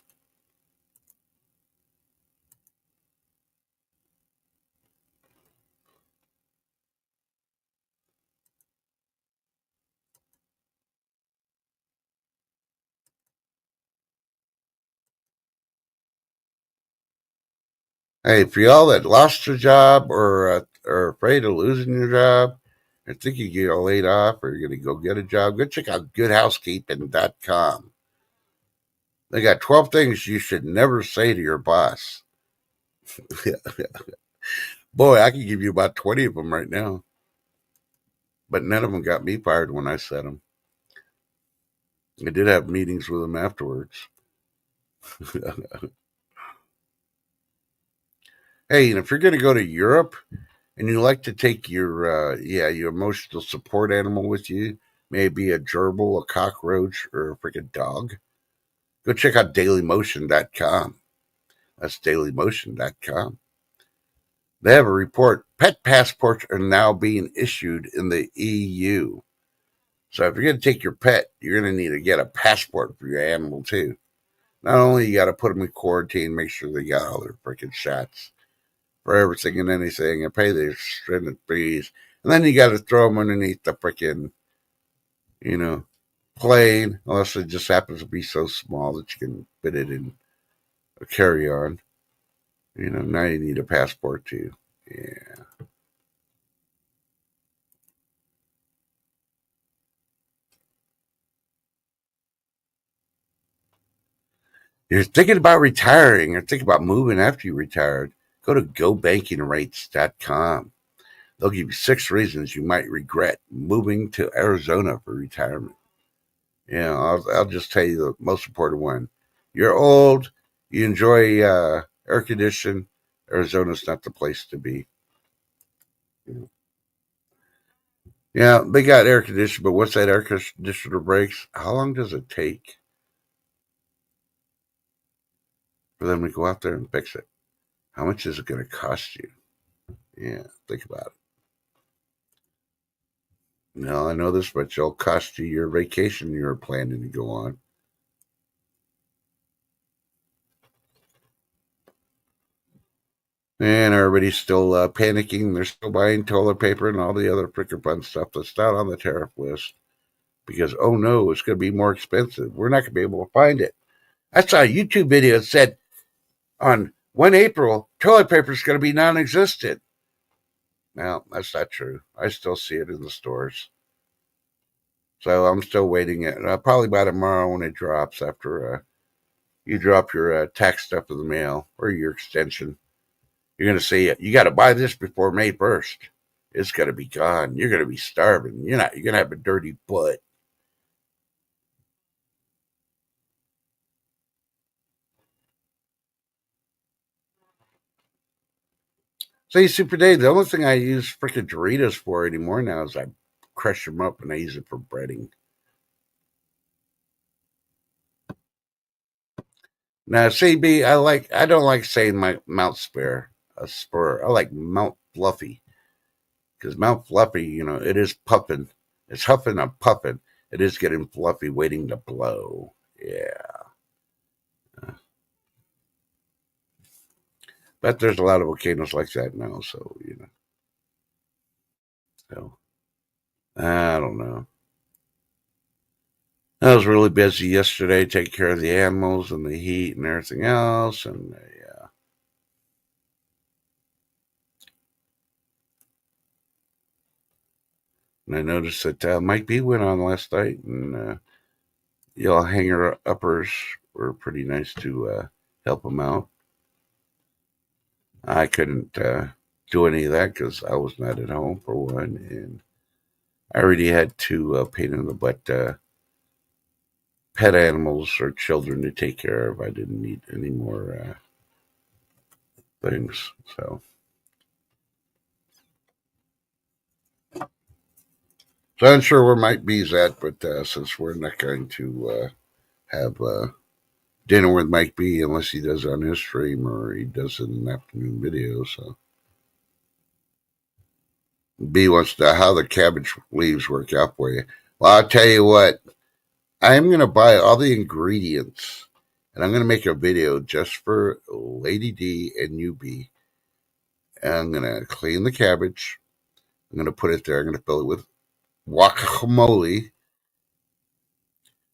S1: Hey, for y'all that lost your job or are afraid of losing your job, or think you get laid off or you're going to go get a job, go check out goodhousekeeping.com. They got 12 things you should never say to your boss. Boy, I can give you about 20 of them right now. But none of them got me fired when I said them. I did have meetings with them afterwards. Hey, and if you're going to go to Europe and you like to take your emotional support animal with you, maybe a gerbil, a cockroach, or a freaking dog, go check out dailymotion.com. That's dailymotion.com. They have a report. Pet passports are now being issued in the EU. So if you're going to take your pet, you're going to need to get a passport for your animal too. Not only you got to put them in quarantine, make sure they got all their freaking shots for everything and anything, and pay their stranded fees, and then you got to throw them underneath the freaking, you know, plane, unless it just happens to be so small that you can fit it in a carry-on. Now you need a passport too. Yeah. You're thinking about retiring or thinking about moving after you retired, go to gobankingrates.com. They'll give you 6 reasons you might regret moving to Arizona for retirement. I'll just tell you the most important one. You're old, you enjoy air conditioning, Arizona's not the place to be. Yeah, they got air conditioning, but once that air conditioner breaks, how long does it take for them to go out there and fix it? How much is it going to cost you? Yeah, think about it. No, I know this much. It'll cost you your vacation you're planning to go on. And everybody's still panicking. They're still buying toilet paper and all the other freaking fun stuff that's not on the tariff list because, oh no, it's going to be more expensive. We're not going to be able to find it. I saw a YouTube video that said on 1 April, toilet paper is going to be non existent. Well, that's not true. I still see it in the stores. So I'm still waiting it. Probably by tomorrow when it drops after you drop your tax stuff in the mail or your extension. You're going to see you got to buy this before May 1st. It's going to be gone. You're going to be starving. You're going to have a dirty butt. Say, Super Dave, the only thing I use freaking Doritos for anymore now is I crush them up and I use it for breading. Now, CB, I don't like saying my Mount Spur, a spur. I like Mount Fluffy because Mount Fluffy, it is puffing. It's huffing and puffing. It is getting fluffy, waiting to blow. Yeah. But there's a lot of volcanoes like that now, so I don't know. I was really busy yesterday taking care of the animals and the heat and everything else, and I noticed that Mike B went on last night, and y'all hanger uppers were pretty nice to help him out. I couldn't do any of that because I was not at home for one, and I already had 2 pain in the butt pet animals or children to take care of. I didn't need any more things. So I'm sure where Mike B's at, but since we're not going to have dinner with Mike B unless he does it on his stream or he does it in an afternoon video, so B wants to know how the cabbage leaves work out for you. Well, I'll tell you what, I'm going to buy all the ingredients and I'm going to make a video just for Lady D and UB. And I'm going to clean the cabbage. I'm going to put it there. I'm going to fill it with guacamole.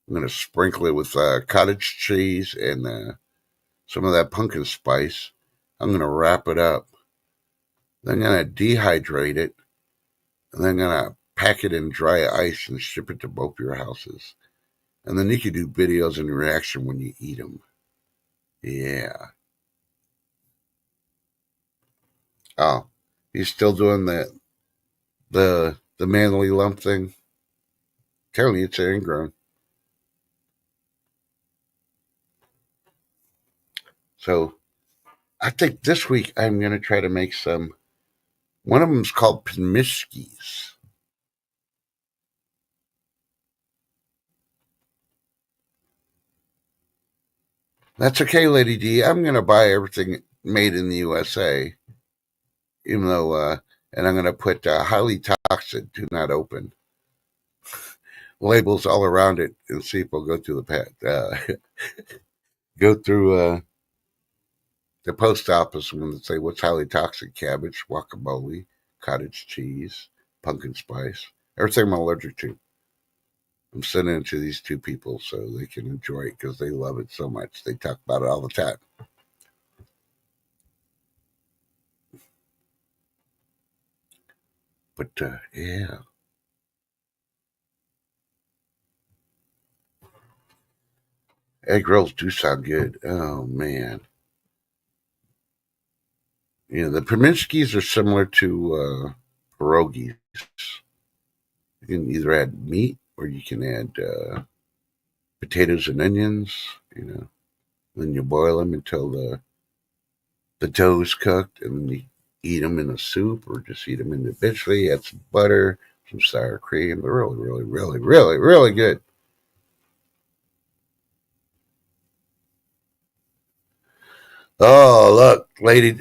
S1: I'm going to sprinkle it with cottage cheese and some of that pumpkin spice. I'm going to wrap it up. Then I'm going to dehydrate it. And then I'm going to pack it in dry ice and ship it to both your houses. And then you can do videos and reaction when you eat them. Yeah. Oh, he's still doing the manly lump thing. Telling you, it's ingrown. So I think this week I'm going to try to make some. One of them's called Pimishkis. That's okay, Lady D. I'm going to buy everything made in the USA, even though, and I'm going to put highly toxic, do not open labels all around it and see if we'll go through go through the post office and say what's highly toxic: cabbage, guacamole, cottage cheese, pumpkin spice, everything I'm allergic to. I'm sending it to these two people so they can enjoy it because they love it so much. They talk about it all the time. But yeah, egg rolls do sound good. Oh man, the Perminskis are similar to pierogies. You can either add meat or you can add potatoes and onions. You know, then you boil them until the dough's cooked, and then you eat them in a soup or just eat them individually. Add some butter, some sour cream. They're really, really, really, really, really good. Oh, look, lady,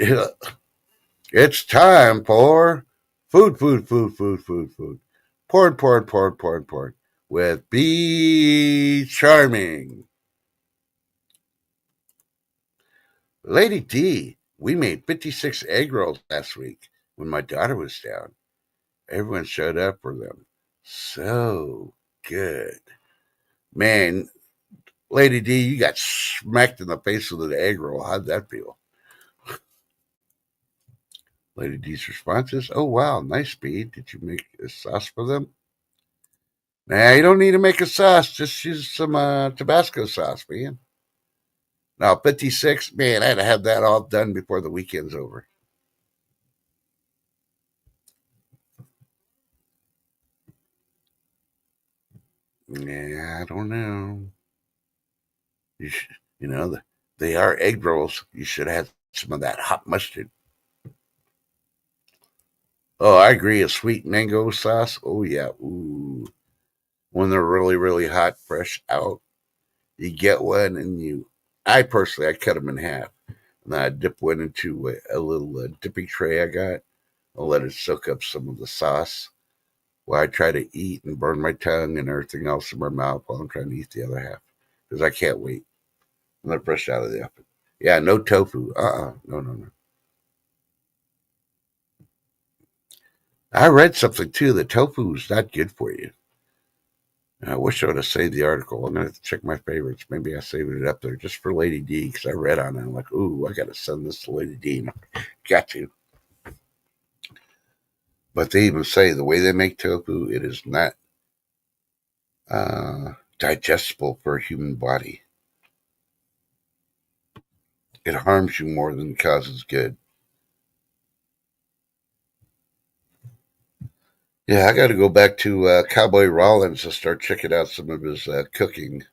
S1: it's time for food, food, food, food, food, food. Porn, porn, porn, porn, porn. With Be Charming. Lady D, we made 56 egg rolls last week when my daughter was down. Everyone showed up for them. So good. Man, Lady D, you got smacked in the face with an egg roll. How'd that feel? Lady D's response is, "Oh, wow, nice, Speed. Did you make a sauce for them?" Nah, you don't need to make a sauce. Just use some Tabasco sauce, man. Now, 56, man, I'd have that all done before the weekend's over. Yeah, I don't know. You know, they are egg rolls. You should have some of that hot mustard. Oh, I agree. A sweet mango sauce. Oh, yeah. Ooh. When they're really, really hot, fresh out, you get one and I personally, I cut them in half. And then I dip one into a little dipping tray I got. I'll let it soak up some of the sauce while I try to eat and burn my tongue and everything else in my mouth while I'm trying to eat the other half. Because I can't wait. And they're fresh out of the oven. Yeah, no tofu. No, no, no. I read something too that tofu is not good for you. I wish I would have saved the article. I'm going to have to check my favorites. Maybe I saved it up there just for Lady D because I read on it. I'm like, ooh, I got to send this to Lady D. Got to. But they even say the way they make tofu, it is not digestible for a human body. It harms you more than it causes good. Yeah, I got to go back to Cowboy Rollins to start checking out some of his cooking.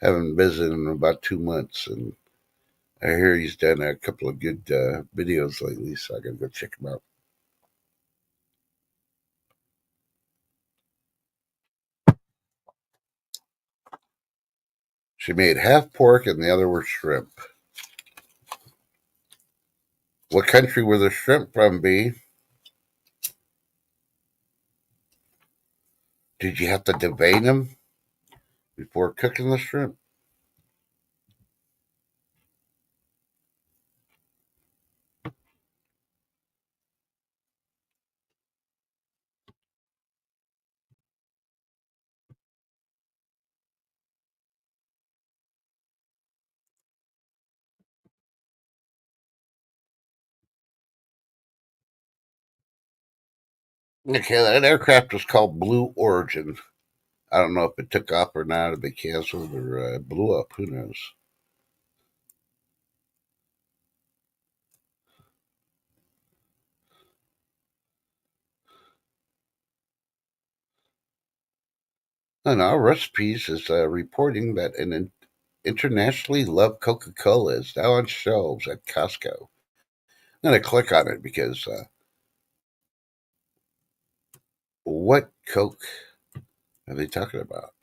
S1: Haven't visited in about 2 months, and I hear he's done a couple of good videos lately, so I got to go check him out. She made half pork and the other were shrimp. What country were the shrimp from, B? Did you have to devein them before cooking the shrimp? Okay, that aircraft was called Blue Origin. I don't know if it took off or not, or they canceled or blew up. Who knows? And our recipes is reporting that an internationally loved Coca-Cola is now on shelves at Costco. I'm going to click on it because what Coke are they talking about?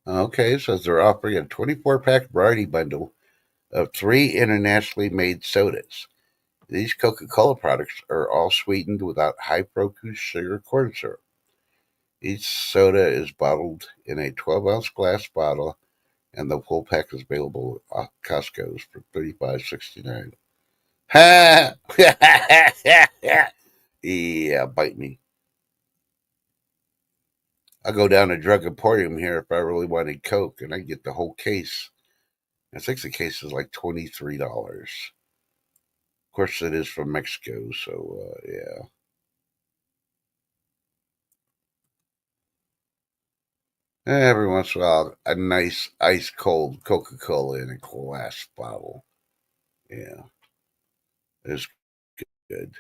S1: Okay, it says they're offering a 24-pack variety bundle of three internationally made sodas. These Coca-Cola products are all sweetened without high fructose sugar corn syrup. Each soda is bottled in a 12-ounce glass bottle, and the full pack is available at Costco's for $35.69. Ha! Yeah, bite me. I'll go down to Drug Emporium here if I really wanted Coke, and I get the whole case. I think the case is like $23. Of course, it is from Mexico, so yeah. Every once in a while, a nice ice cold Coca Cola in a glass bottle. Yeah, it's good.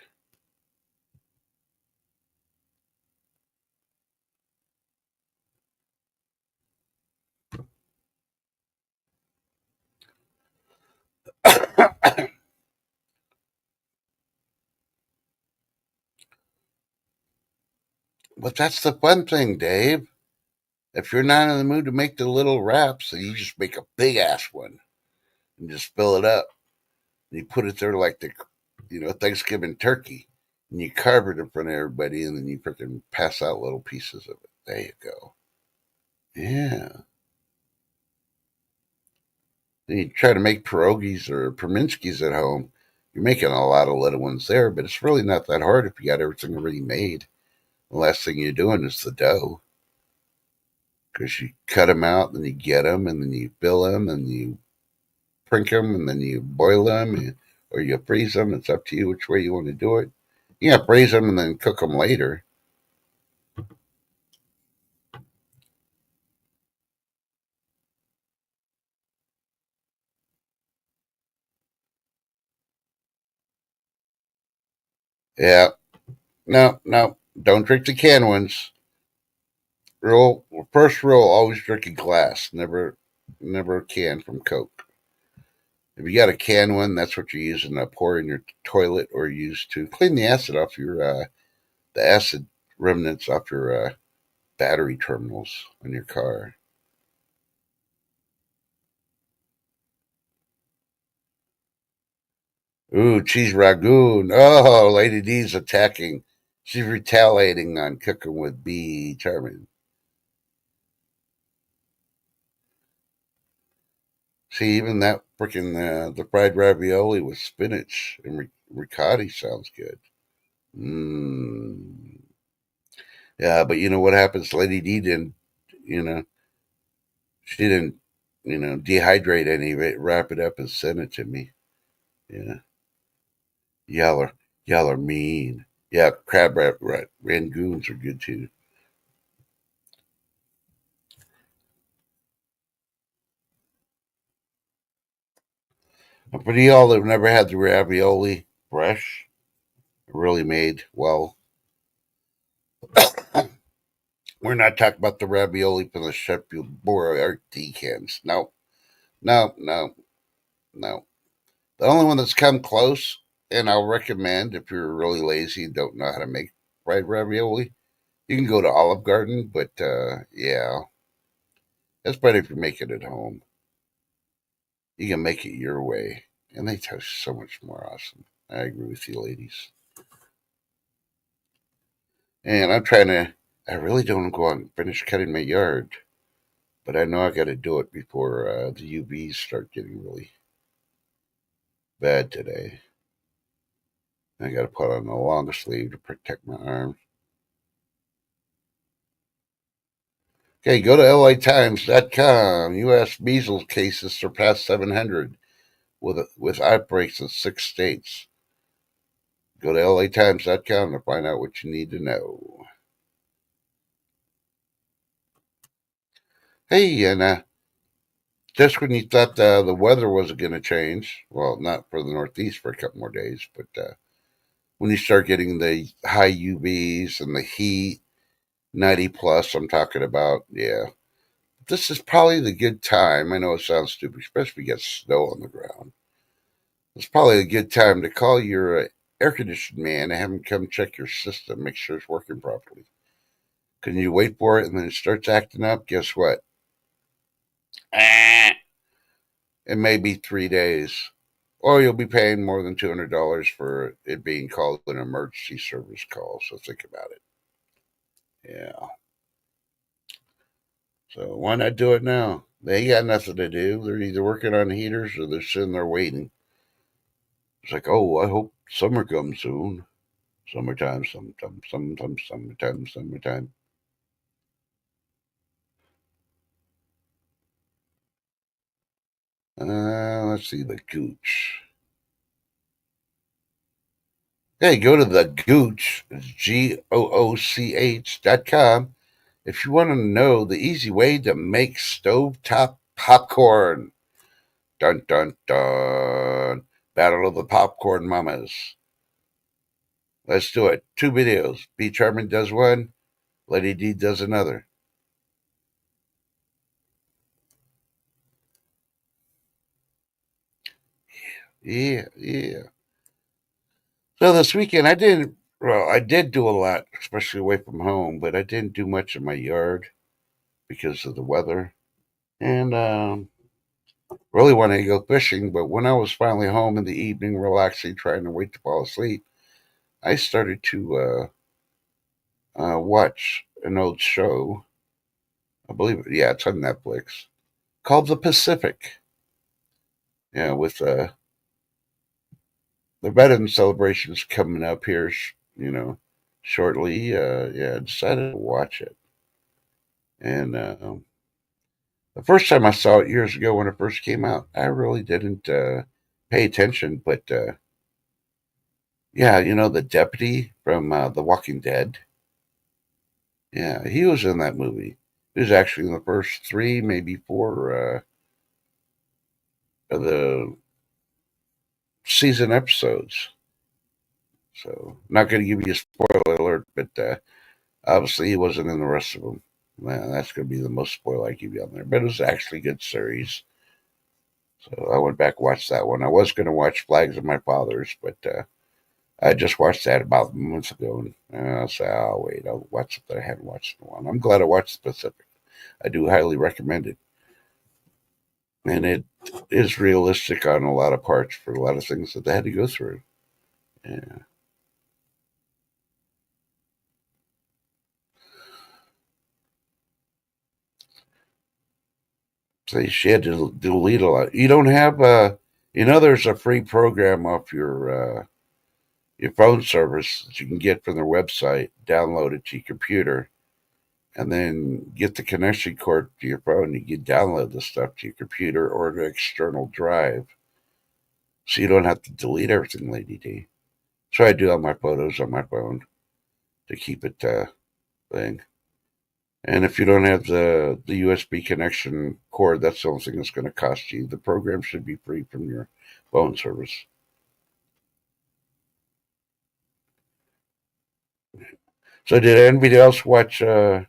S1: But that's the fun thing, Dave. If you're not in the mood to make the little wraps, then you just make a big ass one and just fill it up. And you put it there like Thanksgiving turkey, and you carve it in front of everybody, and then you freaking pass out little pieces of it. There you go. Yeah. Then you try to make pierogies or perminskis at home. You're making a lot of little ones there, but it's really not that hard if you got everything already made. The last thing you're doing is the dough, because you cut them out, then you get them, and then you fill them, and you prink them, and then you boil them, or you freeze them. It's up to you which way you want to do it. You can freeze them and then cook them later. Yeah, no, no, don't drink the canned ones. First rule: always drink a glass. Never a can from Coke. If you got a can one, that's what you're using to pour in your toilet or use to clean the acid off the acid remnants off your battery terminals on your car. Ooh, cheese ragoon. Oh, Lady D's attacking. She's retaliating on cooking with B. Charmin. See, even that freaking the fried ravioli with spinach and ricotta sounds good. Mmm. Yeah, but you know what happens? Lady D didn't, you know, she didn't, dehydrate any of it, wrap it up, and send it to me. Yeah, y'all are y'all are mean. Yeah, crab rangoons are good too. And for y'all that have never had the ravioli fresh, really made well, we're not talking about the ravioli from the Chef Boyardee cans. No, no, no, no. The only one that's come close, and I'll recommend if you're really lazy and don't know how to make fried ravioli, you can go to Olive Garden. But yeah, that's better if you make it at home. You can make it your way, and they taste so much more awesome. I agree with you, ladies. And I'm trying to. I really don't go out and finish cutting my yard, but I know I got to do it before the UVs start getting really bad today. I got to put on a longer sleeve to protect my arm. Okay, go to LATimes.com. U.S. measles cases surpass 700. with outbreaks in 6 states. Go to latimes.com to find out what you need to know. Hey, and just when you thought the weather wasn't going to change, well, not for the Northeast for a couple more days, but when you start getting the high UVs and the heat, 90 plus, I'm talking about, yeah. This is probably the good time. I know it sounds stupid, especially if you get snow on the ground. It's probably a good time to call your air conditioning man and have him come check your system, make sure it's working properly. Can you wait for it and then it starts acting up? Guess what? It may be 3 days. Or you'll be paying more than $200 for it being called an emergency service call. So think about it. Yeah. So why not do it now? They ain't got nothing to do. They're either working on heaters or they're sitting there waiting. It's like, oh, I hope summer comes soon. Summertime, summertime. Let's see the Gooch. Hey, go to the Gooch, GOOCH.com, if you want to know the easy way to make stovetop popcorn. Dun dun dun. Battle of the Popcorn Mamas. Let's do it. 2 videos. B. Charming does one, Lady D does another. Yeah, yeah. So this weekend I did do a lot, especially away from home, but I didn't do much in my yard because of the weather. And really wanted to go fishing, but when I was finally home in the evening, relaxing, trying to wait to fall asleep, I started to watch an old show. I believe it, yeah, it's on Netflix, called The Pacific. Yeah, with the veteran celebrations coming up here, shortly. Yeah, I decided to watch it. And the first time I saw it years ago when it first came out, I really didn't pay attention. But yeah, the deputy from The Walking Dead. Yeah, he was in that movie. He was actually in the first three, maybe four of the season episodes. So, not going to give you a spoiler alert, but obviously he wasn't in the rest of them. That's going to be the most spoiler I give you on there. But it was actually a good series. So I went back and watched that one. I was going to watch Flags of My Fathers, but I just watched that about months ago. And I said, oh, wait, I'll watch something I haven't watched in a while. I'm glad I watched Pacific. I do highly recommend it. And it is realistic on a lot of parts for a lot of things that they had to go through. Yeah. So she had to delete a lot. You don't have there's a free program off your phone service that you can get from their website, download it to your computer, and then get the connection cord to your phone. You can download the stuff to your computer or an external drive, so you don't have to delete everything, Lady D. So I do all my photos on my phone to keep it thing. And if you don't have the USB connection cord, that's the only thing that's going to cost you. The program should be free from your phone service. So did anybody else watch the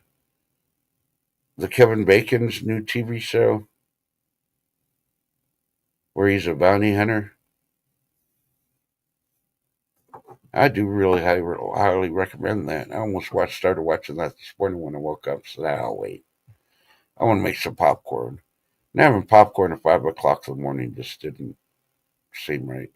S1: Kevin Bacon's new TV show where he's a bounty hunter? I do really highly recommend that. I almost started watching that this morning when I woke up. So I'll wait. I want to make some popcorn. And having popcorn at 5 o'clock in the morning just didn't seem right.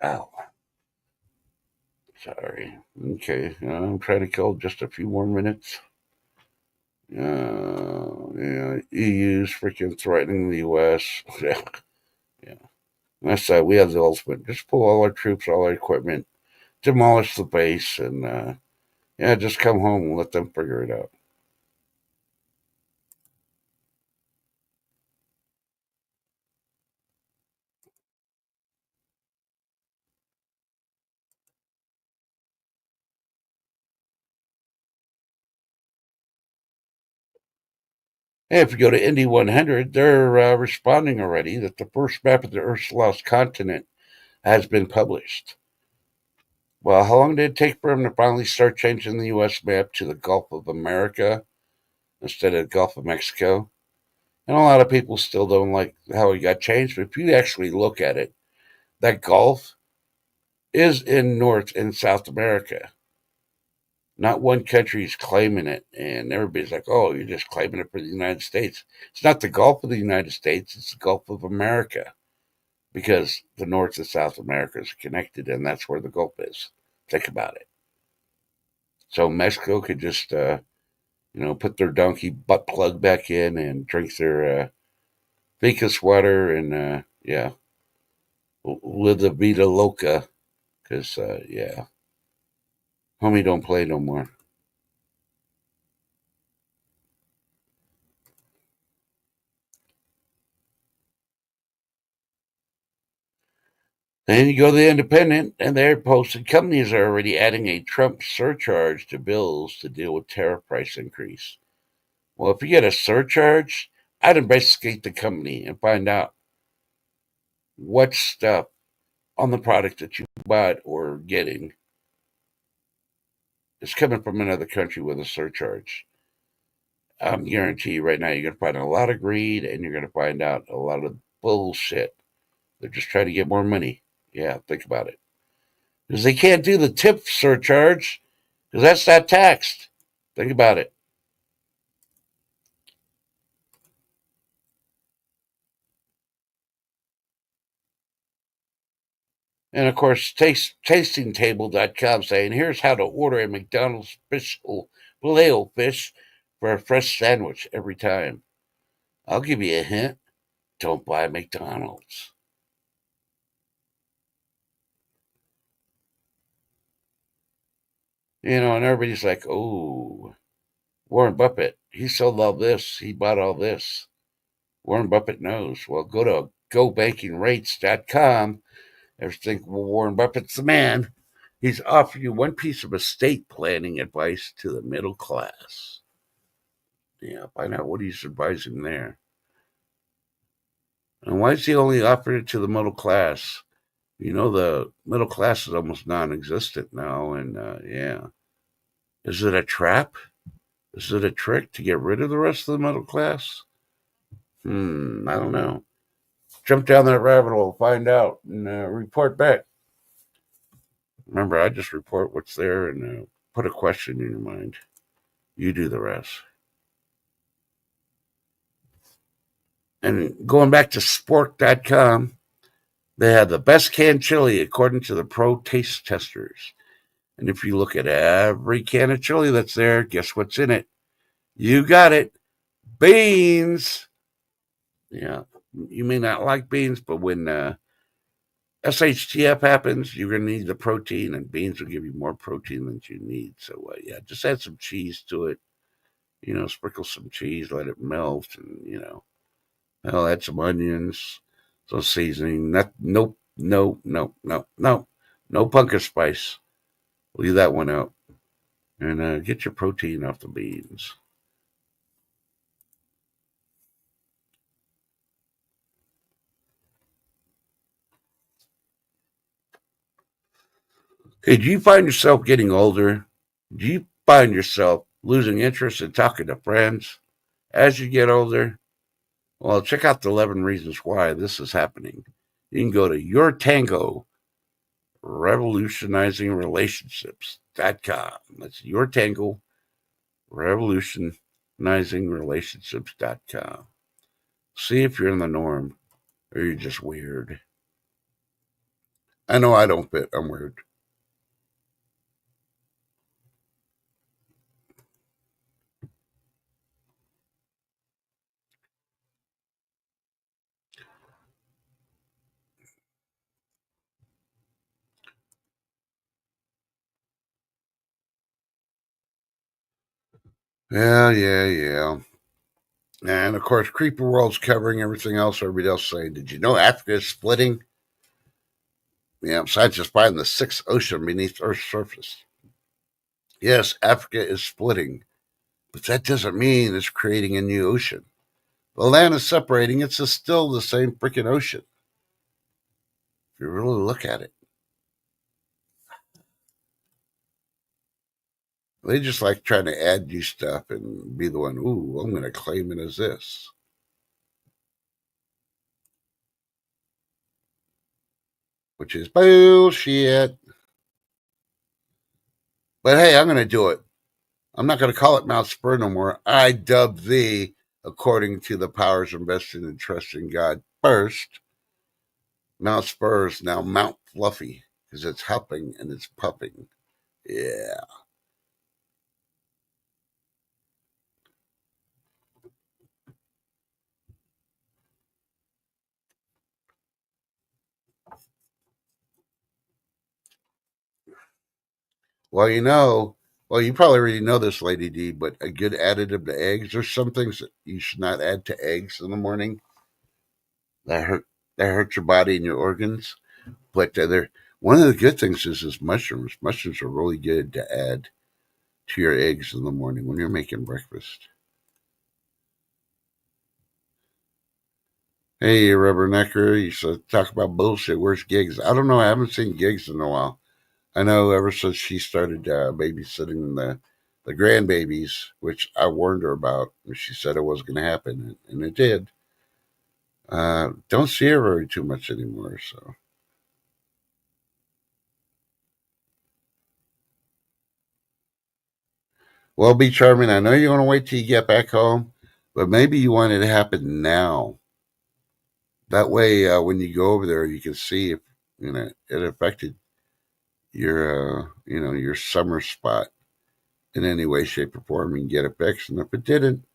S1: Ow. Sorry. Okay. I'm trying to kill just a few more minutes. Yeah, EU's freaking threatening the U.S. Yeah. That's we have the ultimate. Just pull all our troops, all our equipment, demolish the base, and yeah, just come home and let them figure it out. Hey, if you go to Indy 100, they're responding already that the first map of the Earth's lost continent has been published. Well, how long did it take for them to finally start changing the U.S. map to the Gulf of America instead of the Gulf of Mexico? And a lot of people still don't like how it got changed. But if you actually look at it, that Gulf is in North and South America. Not one country is claiming it, and everybody's like, "Oh, you're just claiming it for the United States." It's not the Gulf of the United States; it's the Gulf of America because the North and South America is connected, and that's where the Gulf is. Think about it. So Mexico could just, put their donkey butt plug back in and drink their Vicus water, and yeah, live the vida loca. Because yeah, homie don't play no more. Then you go to the Independent, and they're posted companies are already adding a Trump surcharge to bills to deal with tariff price increase. Well, if you get a surcharge, I'd investigate the company and find out what stuff on the product that you bought or getting is coming from another country with a surcharge. I'm guarantee you right now, you're going to find a lot of greed and you're going to find out a lot of bullshit. They're just trying to get more money. Yeah, think about it. Because they can't do the tip surcharge because that's not taxed. Think about it. And of course, tastingtable.com saying, here's how to order a McDonald's filet fish for a fresh sandwich every time. I'll give you a hint. Don't buy McDonald's. And everybody's like, oh, Warren Buffett, he sold all this. He bought all this. Warren Buffett knows. Well, go to gobankingrates.com. Everything, well, Warren Buffett's the man. He's offering you one piece of estate planning advice to the middle class. Yeah, find out what he's advising there. And why is he only offering it to the middle class? The middle class is almost non existent now. And yeah. Is it a trap? Is it a trick to get rid of the rest of the middle class? I don't know. Jump down that rabbit hole, find out, and report back. Remember, I just report what's there and put a question in your mind. You do the rest. And going back to spork.com, they have the best canned chili according to the pro taste testers. And if you look at every can of chili that's there, guess what's in it? You got it. Beans. Yeah. You may not like beans, but when SHTF happens, you're going to need the protein, and beans will give you more protein than you need. So, yeah, just add some cheese to it. Sprinkle some cheese, let it melt, and, I'll add some onions, some seasoning. Nope, no, no, no, no. No pumpkin spice. Leave that one out. And get your protein off the beans. Hey, do you find yourself getting older? Do you find yourself losing interest in talking to friends as you get older? Well, check out the 11 reasons why this is happening. You can go to Your Tango Revolutionizing Relationships.com. That's Your Tango Revolutionizing Relationships.com. See if you're in the norm or you're just weird. I know I don't fit. I'm weird. Yeah. And of course, Creeper World's covering everything else. Everybody else saying, "Did you know Africa is splitting?" Yeah, scientists find the sixth ocean beneath Earth's surface. Yes, Africa is splitting, but that doesn't mean it's creating a new ocean. The land is separating. It's still the same freaking ocean. If you really look at it, they just like trying to add new stuff and be the one. Ooh, I'm going to claim it as this, which is bullshit. But hey, I'm going to do it. I'm not going to call it Mount Spur no more. I dub thee according to the powers invested in trusting God first. Mount Spur is now Mount Fluffy because it's huffing and it's puffing. Yeah. Well, you probably already know this, Lady D, but a good additive to eggs. There's some things that you should not add to eggs in the morning that hurt your body and your organs. But they're one of the good things is mushrooms. Mushrooms are really good to add to your eggs in the morning when you're making breakfast. Hey, Rubbernecker, you should talk about bullshit. Where's Gigs? I don't know. I haven't seen Gigs in a while. I know ever since she started babysitting the grandbabies, which I warned her about, and she said it was going to happen, and it did. Don't see her very too much anymore. So, well, be charming. I know you want to wait till you get back home, but maybe you want it to happen now. That way, when you go over there, you can see if it affected your summer spot in any way, shape, or form, and get it fixed. And if it didn't,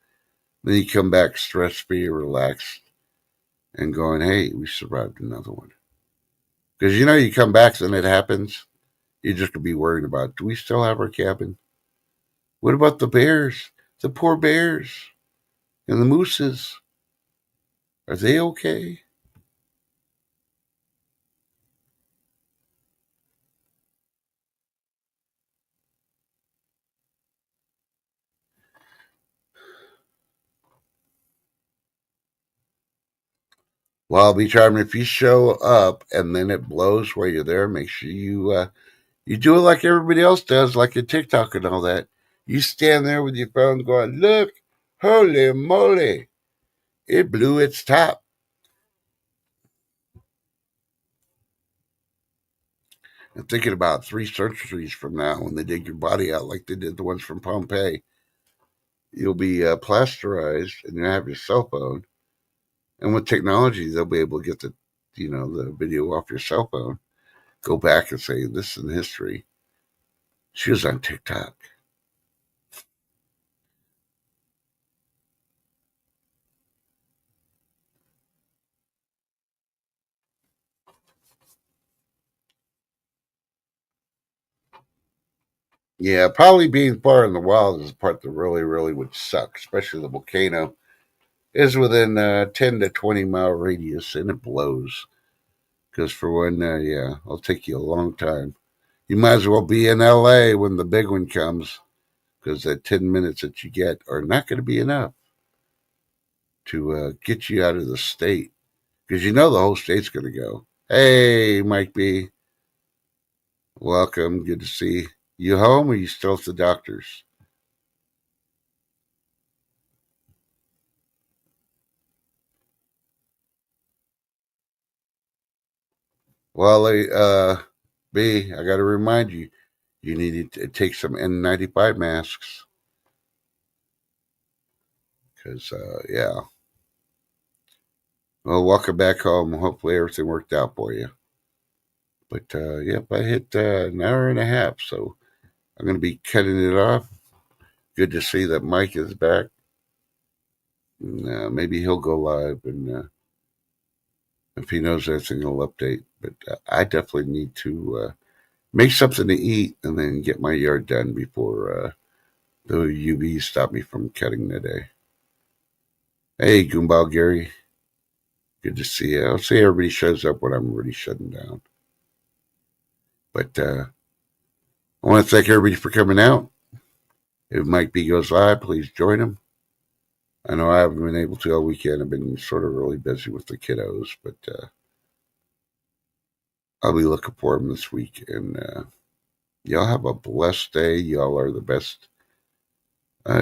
S1: then you come back stress free, relaxed, and going, hey, we survived another one. Because you come back and it happens, you just could be worried about, do we still have our cabin? What about the bears? The poor bears and the mooses. Are they okay? Well, I'll be charmed if you show up and then it blows while you're there. Make sure you do it like everybody else does, like your TikTok and all that. You stand there with your phone going, look, holy moly, it blew its top. And thinking about 3 centuries from now, when they dig your body out like they did the ones from Pompeii, you'll be plasterized and you have your cell phone. And with technology, they'll be able to get the video off your cell phone, go back and say, this is in history. She was on TikTok. Yeah, probably being far in the wild is the part that really, really would suck, especially the volcano is within 10 to 20 mile radius and it blows. Because for one, yeah, it'll take you a long time. You might as well be in LA when the big one comes because the 10 minutes that you get are not going to be enough to get you out of the state because the whole state's going to go. Hey, Mike B, welcome. Good to see you home or you still at the doctor's? Well, B, I got to remind you, you need to take some N95 masks because, yeah. Well, welcome back home. Hopefully everything worked out for you. But, yep, I hit an hour and a half, so I'm going to be cutting it off. Good to see that Mike is back. And, maybe he'll go live, and if he knows anything, he'll update. But I definitely need to make something to eat and then get my yard done The UV stopped me from cutting today. Hey, Goomball Gary. Good to see you. I'll see everybody shows up when I'm already shutting down. But I want to thank everybody for coming out. If Mike B goes live, please join him. I know I haven't been able to all weekend. I've been sort of really busy with the kiddos, but I'll be looking for him this week. And y'all have a blessed day. Y'all are the best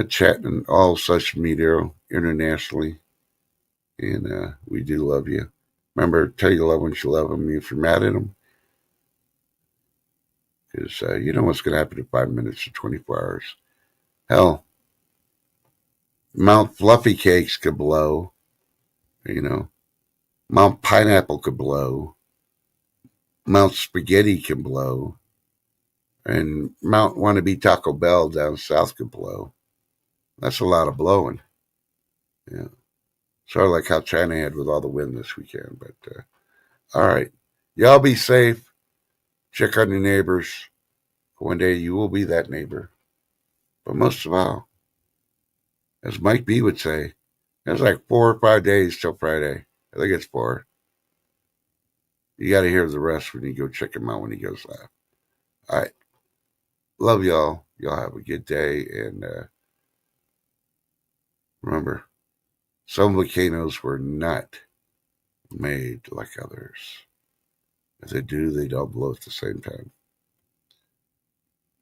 S1: chatting all social media internationally. And we do love you. Remember, tell your loved ones you love them if you're mad at them. Because you know what's going to happen in 5 minutes or 24 hours. Hell, Mount Fluffy Cakes could blow. You know, Mount Pineapple could blow. Mount Spaghetti can blow. And Mount Wannabe Taco Bell down south could blow. That's a lot of blowing. Yeah. Sort of like how China had with all the wind this weekend. But all right. Y'all be safe. Check on your neighbors. One day you will be that neighbor. But most of all, as Mike B would say, there's like 4 or 5 days till Friday. I think it's 4. You got to hear the rest when you go check him out when he goes live. All right. Love y'all. Y'all have a good day. And remember, some volcanoes were not made like others. If they do, they don't blow at the same time.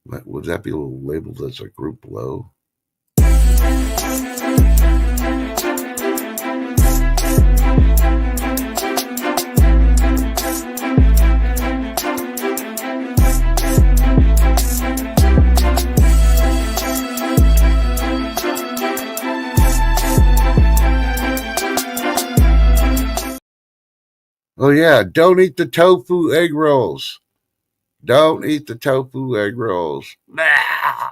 S1: But would that be labeled as a group blow? Oh, yeah. Don't eat the tofu egg rolls. Don't eat the tofu egg rolls. Bah!